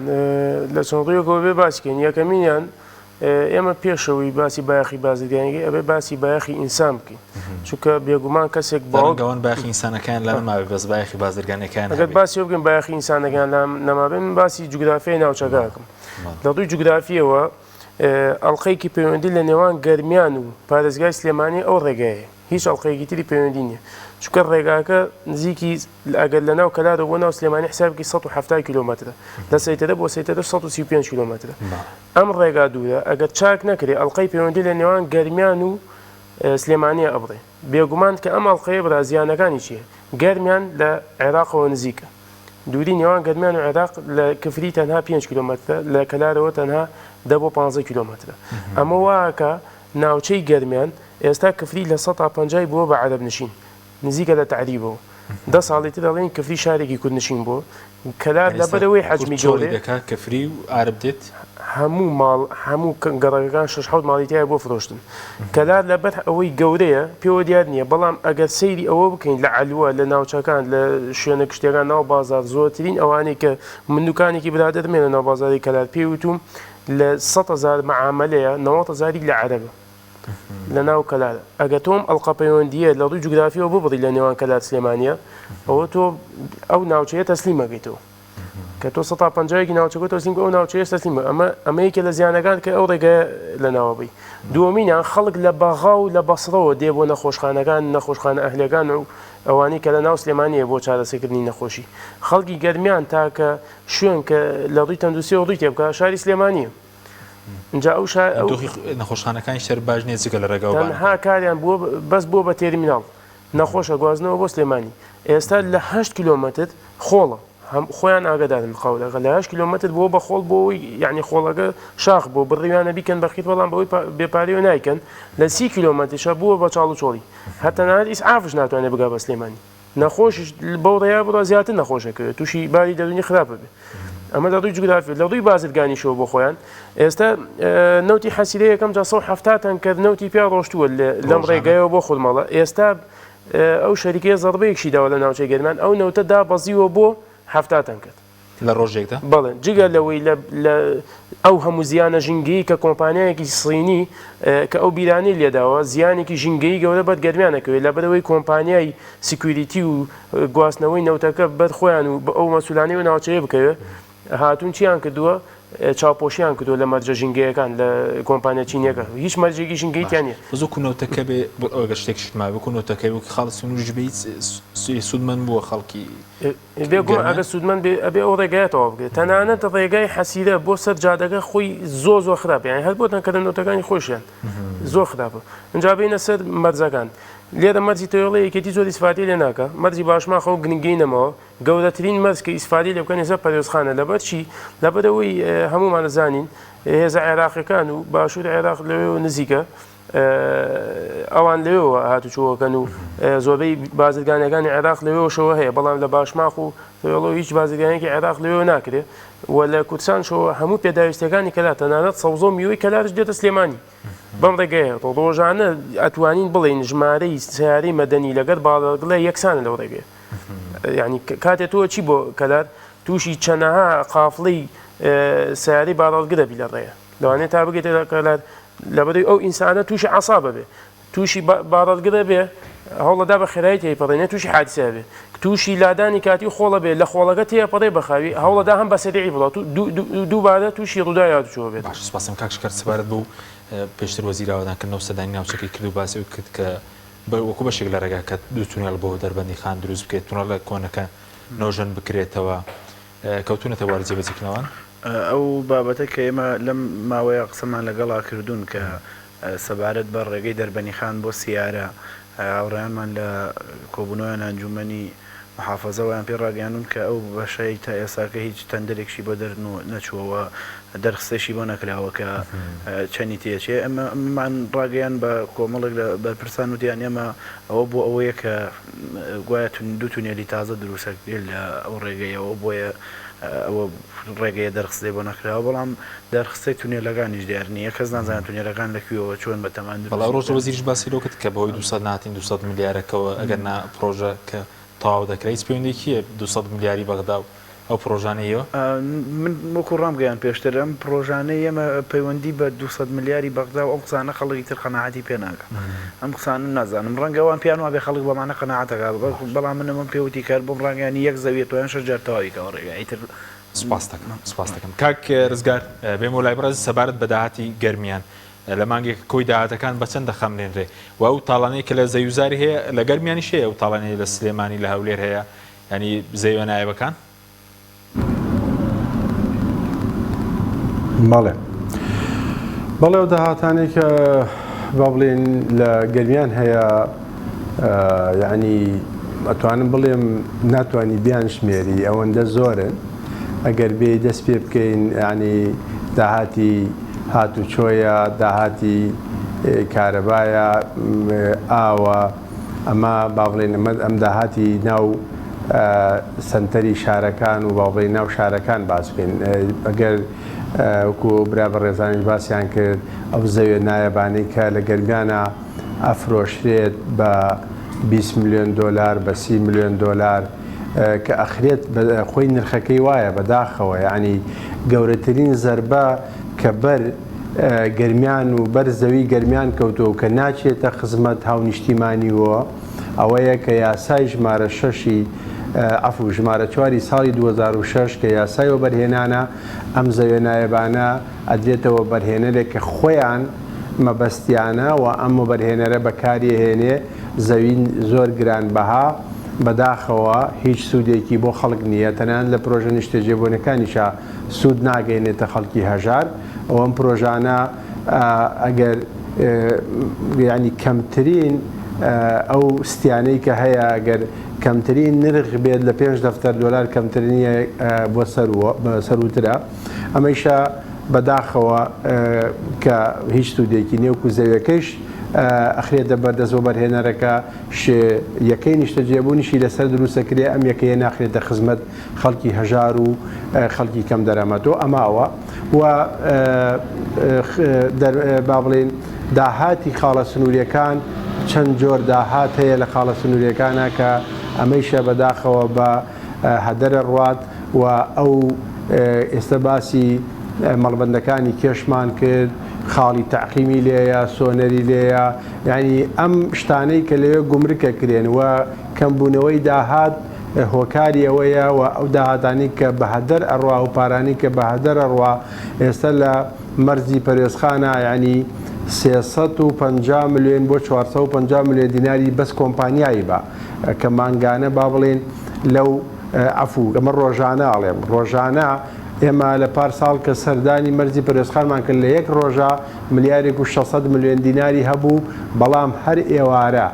لە چەند ڕوویەکەوە بێ باسیکەین یەکەمینیان ئێمە پێشەوەی باسی بایەخی بازرگانیەکەی ئەبێ باسی بایەخی ئینسان بکەین چونکە بێگومان کەسێک باوەگەوان بایەخی ئینسانەکان لە نەماوێ بەس بایەخی بازرگانەکان ئەگەر باسی بگەین بایەخی ئینسانەکان نەمابێ من باسی جوگرافیای ناوچەکەکەم لە دوی جوگرافیەوە ئەڵقەیەکی پەیوەندی لە نێوان گەرمیان و پارێزگای سلێمانی ئەو ڕێگایە هیچ ئەڵقەیەکی تری پەیوەندی نییە چونکە ڕێگاکە نزیکی ئەگەر لە ناو کەلارە بۆ ناو سلێمانی حسابێکی 170 کیلۆمەترە لە سەیتەرە بۆ سەیتەرە 135 کیلۆمەترە ئەم ڕێگا دوورە ئەگەر چاک نەکرێ ئەڵقەی پەیوەندی لە نێوان گەرمیان و سلێمانیە ئەبڕێ بێگومان کە ئەم ئەڵقەیە برازیانەکانی چییە گەرمیان لە عێراقەوە نزیکە دووری نێوان گەرمیان و عێراق لە کفری تەنها 5 کیلۆمەترە لە کەلارەوە تەنها 10 بۆ 15 کیلۆمەترە ئەمە واکە ناوچەی گەرمیان ئێستا کفری لە 150 بووە بە عەرەب نشین نزیکە لە تعریبەوە 10 ساڵی تر دەڵێن کفری شارێکی کوردنشین بووە کەلار لەبەرەوەی حەجمی جۆڵێ کفری و عەرب دێت هەموو ماڵ هەموو گەڕەکەکان 6 ماڵیتیایە بۆ فرۆشتن کەلار لەبەر ئەوەی گەورەیە پێوە دیار نییە بەڵام ئەگەر سەیری ئەوە بکەین لە عەلووە لە ناوچەکان لە شوێنە کشتێکان ناو بازار زۆرترین ئەوانەی کە مندووکانێکی برادەرمێنە ناو بازاری کەلار پێی وتوم لە 100,000 معاملەیە 90,000 لە عەرەبە لە ناو کەلارە ئەگە تۆم ئەڵقە پەیوەندیە لە ڕووی جوگرافیەوە ببڕی لە نێوان کەلار سلێمانیە ئەوە تۆ ئەو ناوچەیە تەسلیمەکەیتەوە کە تۆ 150 ناوچەکە تەسلیم ئەو ناوچەیە تەسلیمە ئەمەیەکە لە زیانەکان کە ئەو ڕێگایە لە ناوەبەی دووەمینیان خەڵک لە بەغا و لە بەسڕەوە دێ بۆ نەخۆشخانەکان نەخۆشخانە ئەهلەکان و ئەوانەی کە لە ناو سلێمانیە بۆ چارەسەرکردنی نەخۆشی خەڵکی گەرمیان تاکە شوێن کە لە ڕووی تەندروستی و ڕووی تێبکە شاری سلێمانیە اینجا ئەو نەخۆشخانەکانی شەر باش نیە جگە لە ڕێگاوە تەنها کاریان بەس بۆ بە تێرمیناڵ نەخۆشە گوازنەوە بۆ سلێمانی ئێستا لە 8 کیلۆمەتر خۆڵە خۆیان ئاگدارن خەڵەکە لە 8 کیلۆمەتر بۆ بە خۆڵ بۆەوەی یعنی خۆڵەکە شاخ بۆ بڕیوانە بیکەن بەخیت بەڵام بەوەی بێپارەوە نایکەن لە 30 کیلۆمەترشە بووە بە چاڵ و چۆڵی هەتا نات ئیسعافش ناتوانێت بگا بە سلێمانی نەخۆشش بەو ڕێیا بڕە زیاتر نەخۆشەکەوێت تووشی باری دەرونی خراپە بێت ئەمە لە ڕووی جوگرافی لە ڕووی بازرگانیشەوە بۆ خۆیان ئێستا نەوتی حەسیرەیە یەکەم 170 کە نەوتی پیا ڕۆشتووە لەم ڕێگایەوە بۆ خودمەڵە ئێستا ئەو شەریکەیە زەربەیەکشی داوە لە ناوچەی گەرمان ئەو نەوتە دابەزیوە بۆ 70 کرد لە ڕۆژێکدا بەڵێ جگە لەوەی لە ئەو هەموو زیانە ژینگەی کە کۆمپانیایەکی سڕینی کە ئەو بیرانی لێداوە زیانێکی ژینگەی گەورە بەد گەرمیانەکەوێت لە بەرەوەی کۆمپانیای سیکوریتی و گواستنەوەی نەوتەکە بەد خۆیان و ئەو مەسولانەی و ناوچەیە بکەوێت هاتوون چیان کردووە چاوپۆشیان کردووە لە مەرجە ژینگەیەکان لە کۆمپانیا چینیەکە هیچ مەرجێکی ژینگەیتیان نیە زۆکو نەوتەکە بێ ئەوگە شتێکشتما بکو نەوتەکەی و خاڵ سنووریش بێت سوودمەند بووە خەڵکی بێگوم ئەگە سوودمەند ئەبێ ئەو ڕێگایەتەوە بگرێت تەنانەت ڕێگای حەسیرە بۆ سەر جادەکە خۆی زۆر خراپ یانی هەر بۆتەن کە نەوتەکانی خۆشیان زۆر خراپە اینجا بینە سەر مەرجەکان لێرە مەرجی تۆڵی یەکێتی زۆر ئیسفادی لێ ناکە مەرجی باشماخە و گرنگی نەمەوە گەورەترین مەرج کە ئیسفادی لێ بکەن ێستا پەرێزخانە لەبەر چی لەبەرەوەی هەمومان دەزانین هێزە عێراقیەکان و باشوور عێراق لەوێ نزیکە ئەوان لەوێەوە هاتوچۆوەکەن و زۆربەی بازرگانەکانی عێراق لەوێشەوە هەیە بەڵام لە باشماخ و تۆڵەوە هیچ بازرگانێکی عێراق لەوێ ناکرێت و لە کوردستانشەوە هەموو پێداویستەکانی کەلا تەنانەت سەوزۆ میوەی کەلارش دێتە سلێمانی بەم ڕێگەیە ڕۆژانە ئەتوانین بڵێن ژمارەی سیارەی مەدەنی لەگەر باڵگڵێ یەکسانە لەو ڕێگەیە یعنی کاتێک تۆ چی بۆ کەلار تووشی چەنەها قافڵەی سیارەی باڵگە دەبی لە ڕێیە لەوانێت تا بگێتە کەلار لەبەرەوەی ئەو ئینسانە تووشی عەسابە بێ تووشی باڵگە دەبێ هەوڵەدا بە خێرایی تێپەڕێنێت تووشی حادسە بێ تووشی لادانی کاتی خۆڵە بێت لە خۆڵەکە تێپەڕێ بەخاوی هەوڵەدا هەم بە سەریعی بڵات دووبارە تووشی ڕووداوی هاتوچۆوە بێت باش سپاسم کاکشکار سپارەت بوو پێشتر وەزیراوەدانکردنەوە سەدانی ناوچەکەی کرد و باسی کرد کە وەکو بەشێک لە ڕێگا کە دوو تونێڵ بۆ دەربەندی خان دروست بکرێت تونێڵە کۆنەکە نۆژەن بکرێتەوە کەوتونەتە وارد جێبەجێکردنەوەن ئەو بابەتە کە ئێمە لەم ماوەیە قسەمان لەگەڵا کردوون کە سەبارەت بە ڕێگەی دەربەنی خان بۆ سیارە هاوڕێیانمان لە کۆبوونەوەیان ئەنجومەنی محافەزەوەیان پێ ڕاگەیانون کە ئەو بەشەی تا ئێساکە هیچ تەندەرێکشی بۆ نەچووەوە دەرخستێشی بۆ نەکراوە کە چەندی تێچێ ئەمەمان ڕاگەیان بە کۆمەڵێک لە بەرپرسان وتیان ئێمە ئەوە بۆ ئەوەیە کە گوایە دوو تونێلی تازە دروستەکرێت لە ئەو ڕێگەیەوە بۆیە ئەوە ڕێگەیە دەرخستێ بۆ نەکراوە بەڵام دەرخستەی تونێلەکانیش دیار نییە کەس نازانێت تونێلەکان لەکوێەوە چۆن بەتەمان بەڵام ڕۆژ وەزیریش باسی لۆ کرد کە بەهۆی 200 ناتین 200 میلیارەکەوە ئەگەر پرۆژە کە تەواو دەکرێت پەیوەندێکیە 200 میلیاری بەغدا و ئەو پرۆژانەیەوە من وەکو ڕامگەیان پێشتر ئەم پرۆژانەی ئێمە پەیوەندی بە 200 میلیاری بەغدا و ئەو قسانە خەڵکی تر قەناعەتی پێ ناکە ئەم قسانە نازانم ڕەنگەوان پیان وابێ خەڵک بەمانە قەناعەتەکە بەڵام منەمە پێوتی کرد بۆم ڕانگەیانی یەک زەویێتیان شەجار تەواویکەوە ڕێگای تر سپاس دەکەم کاک ڕزگار بێمە لای بەڕێز سەبارەت بە داهاتی گەرمیان لە مانگێک کۆی داهاتەکان بە چەند دەخەمنێنرێ و ئەو تاڵانەیە کە لە زەویزاری هەیە لە گەرمیانیش هەیە ئەو تاڵانەیە لە سلێمانی لە هەولێر هەیە ینی زەویە نایبەکان بەڵێ ئەو داهاتانێک کە با بڵێن لە گەرمیان هەیە یعنی ئەتوانم بڵێم ناتوانانی بیان شمێری ئەوەندە زۆرن ئەگەر بێ دەست پێ بکەین ینی داهاتی هاتوچۆیە داهاتی کارەبایە ئاوە ئەمە با بڵێن ئەم داهاتی ناو سنتەری شارەکان و با بڵێن ناو شارەکان باس بکەین ئەگەر وەکو برا بە ڕێزانیش باسییان کرد ئەو زەویە نایەبانەی کە لە گەرمیانە ئەفرۆشرێت بە 20 میلیۆن دلار بە 30 میلیۆن دلار کە ئەخرێت خۆی نرخەکەی وایە بەداخەوە ینی گەورەترین زەربە کە بەر گەرمیان و بەر زەوی گەرمیان کەوتەوە کە ناچێتە خزمەت هاونیشتیمانیەوە ئەوەیە کە یاسای ژمارە 6 ئەفو ژمارە 4 ساڵی 2006 کە یاسایەوە بەرهێنانە ئەم زەویە نایەبانە ئەدرێتەوە بەرهێنەرێک کە خۆیان مەبەستیانە و ئەم بەرهێنەرە بەکاریهێنێ زەوین زۆر گرانبەها بەداخەوە هیچ سوودێکی بۆ خەڵک نییە تەنان لە پرۆژە نیشتەجێبوونەکانیشە سوود ناگەێنێتە خەڵکی هەژار ئەوەم پرۆژانە ئەگەر ینی کەمترین ئەو ستیانەی کە هەیە ئەگەر کەمترین نرخ بێت لە 5 دەفتەر دلار کەمترینە بۆ سەروترە ئەمەیشە بەداخەوە کە هیچ سوودێکی نێوکو زەویەکەیش ئەخرێتە بەردەست بۆ بەرهێنەرەکە یەکەی نیشتەجێبوونیشی لەسەر دروستەکرێ ئەم یەکەیە ناخرێتە خزمەت خەڵکی هەژار و خەڵکی کەم دەرەمەتەوە ئەماوە و با بڵێن داهاتی خاڵە سنووریەکان چەند جۆر داهات هەیە لە خاڵە سنووریەکانە کە ئەمەیشە بەداخەوە بە هەدەرە ڕوات و ئەو ئێستا باسی مەڵبەندەکانی کێشمان کرد خاڵی تەعقیمی لێیە سۆنەری لێیە یعنی ئەم شتانەی کە لەوێ گومرکە کرێن و کەمبوونەوەی داهات هۆکاری ئەوەیە و ئەو داهاتانی کە بە هەدەر ئەڕوا و پارانی کە بە هەدەر ئەڕوا ئێستا لە مەرزی پەرێزخانە ینی 350 میلیۆن بۆ 450 میلیۆن دیناری بەس کۆمپانیایی بە کە مانگانە با بڵێن لەو عەفوو ئەمە ڕۆژانە ئەڵێم ڕۆژانە ئێمە لە پار ساڵ کە سەردانی مەرزی پەرێزخانمان کرد لە یەک ڕۆژە ملیارێک و 600 میلیۆن دیناری هەبوو بەڵام هەر ئێوارە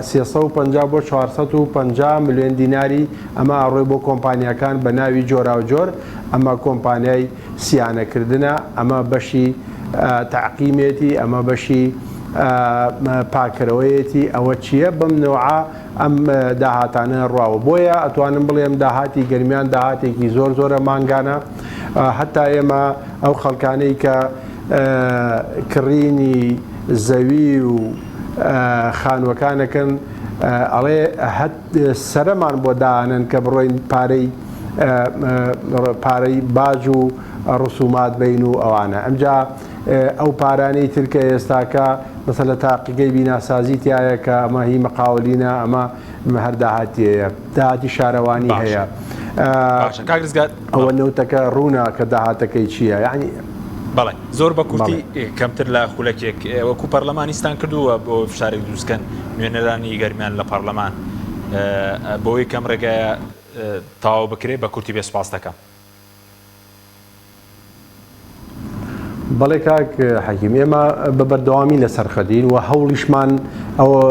350 بۆ 450 میلیۆن دیناری ئەمە ئەڕۆی بۆ کۆمپانیەکان بە ناوی جۆرا و جۆر ئەمە کۆمپانیای سیانەکردنە ئەمە بەشی تعقیمێتی ئەمە بەشی پاکەرەوەیەتی ئەوە چییە بەم نەوعە ئەم داهاتانە ڕواوە بۆیە ئەتوانم بڵێم داهاتی گەرمیان داهاتێکی زۆر زۆرە مانگانە هەتا ئێمە ئەو خەڵکانەی کە کڕینی زەوی و خانوەکانەکەن ئەڵێ سەرەمان بۆ دانن کە بڕۆین پارەی باج و ڕسومات بین و ئەوانە ئەمجا ئەو پارانەی ترکە ئێستاکە مەسەلە لە تاقیگەی بیناسازی تایە کە ئەمە هی مەقاولینە ئەمە هەر داهاتیەیە داهاتی شارەوانی هەیە ئەوە نەوتەکە ڕوونە کە داهاتەکەی چییە یعنی بەڵێ زۆر بە کورتی کەمتر لە خولەکێک وەکو پەرلەمانیستان کردووە بۆ فشارێک دروستکەن نوێنەرانی گەرمیان لە پەرلەمان بۆی کەم ڕێگایە تاوا بکرێت بە کورتی بێ سوپاس دەکەم بەڵێ کاک حەکیم ئێمە بە بەردەوامی لەسەر خەدین و هەوڵیشمان ئەوە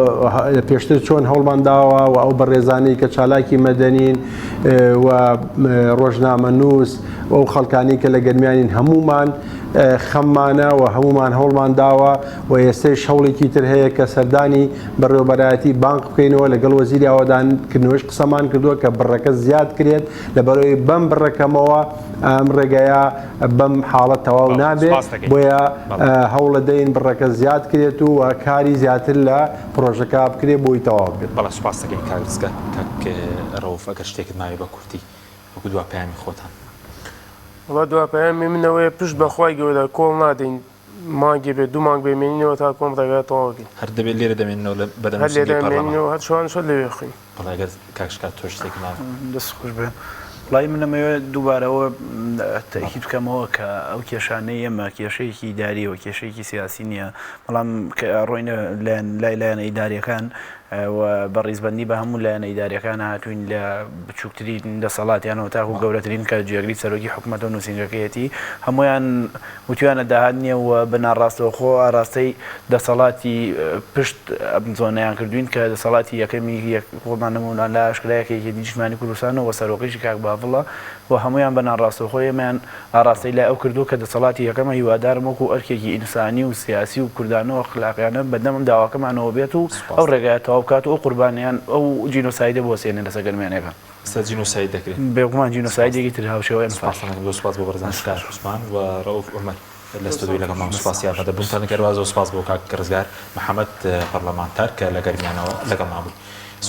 لە پێشتر چۆن هەوڵمان داوە و ئەو بەڕێزانەی کە چالاکی مەدەنین و ڕۆژنامە نووس و ئەو خەڵکانی کە لە گەرمیانین هەمومان خەممانە و هەمومان هەوڵمان داوە و ئێستش هەوڵێکی تر هەیە کە سەردانی بەڕێوەبەرایەتی بانک بکەینەوە لەگەڵ وەزیری ئاوادانکردنەوەش قسەمان کردووە کە بڕەکە زیاد کرێت لەبەرەوەی بەم بڕەکەمەوە ئەم ڕێگەیە بەم حاڵەت تەواو نابێت بۆیە هەوڵە دەین بڕەکە زیاد کرێت و کاری زیاتر لە پرۆژەکە بکرێت بۆی تەواو بێت. بەڵام سوپاس دەکەین کاکسکە ڕەوف ئەگەر شتێکت ناوێ بە کورتی وەکو دوا پەیامی خۆتان. وڵا دواپەیامی منەوەی پشت بەخوای گەورە کۆڵ نادەین مانگی بێت دوو مانگ بێمێنینەوە تا کۆم ڕێگای تەواوکەین. هەر دەبێت لێرە دەمێنینەوە لە بەدەمێنینەوە هەر شوان شۆ لەوێ خوین. بەڵای ئەگەر کاکشکات تۆ شتێک ناوێ دەست خۆش بێ. وڵای منەمەوێ دووبارەوە تاکید بکەمەوە کە ئەو کێشانەی ئێمە کێشەیەکی ئیداریەوە کێشەیەکی سیاسی نییە بەڵام کە ڕۆینە لایەنە ئیداریەکان و بەڕیزبەندی بە هەموو لایەنە ئیداریەکان هاتوین لە بچووکترین دەسەڵاتیانەوە تاکو گەورەترین کە جێگری سەرۆکی حکوومەت و نووسینگەکەیەتی هەمویان وتویانە داهات نییە و بناڕاستەوە خۆ ئاراستەی دەسەڵاتی پشت زۆنەیان کردوین کە دەسەڵاتی یەکەمی خۆمان نمونان لە ئاشکرایەکێکی دیژمانی کوردستانەوە و سەرۆکیشی کاک باڤڵە و هەمویان بەناڕاستەوە خۆ ئێمەیان ئاراستەی لای ئەو کردو کە دەسەڵاتی یەکەمە هیوادارم وەکو ئەرکێکی ئینسانی و سیاسی و کوردانەوە خلاقیانە بەدەم داواکەمانەوە بێت و ئەو ڕێگایە تەواو بکات و ئەو قوربانیان ئەو جینۆسایدە بۆ سێنێ لەسەر گەرمێنەکە جینۆساید دەکرێت بێگومان جینۆسایدێکی تر هاوشێوەیە سپاس بۆ بەرزانشکار عوسمان و ڕەوف عومەر لەستە دوی لەگەڵ مام سوپاسیان دەبووتان کەرواز و سپاس بۆ کاک ڕزگار محەممەد پەرلەمانتار کە لە گەرمیانەوە لەگەڵ مابوو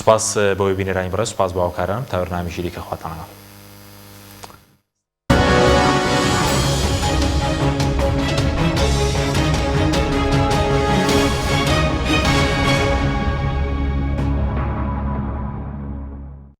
سپاس بۆی بینێرانی بڕە سپاس بۆ هاوکاران تا بەرنامەی ژیری کە خواتانەوە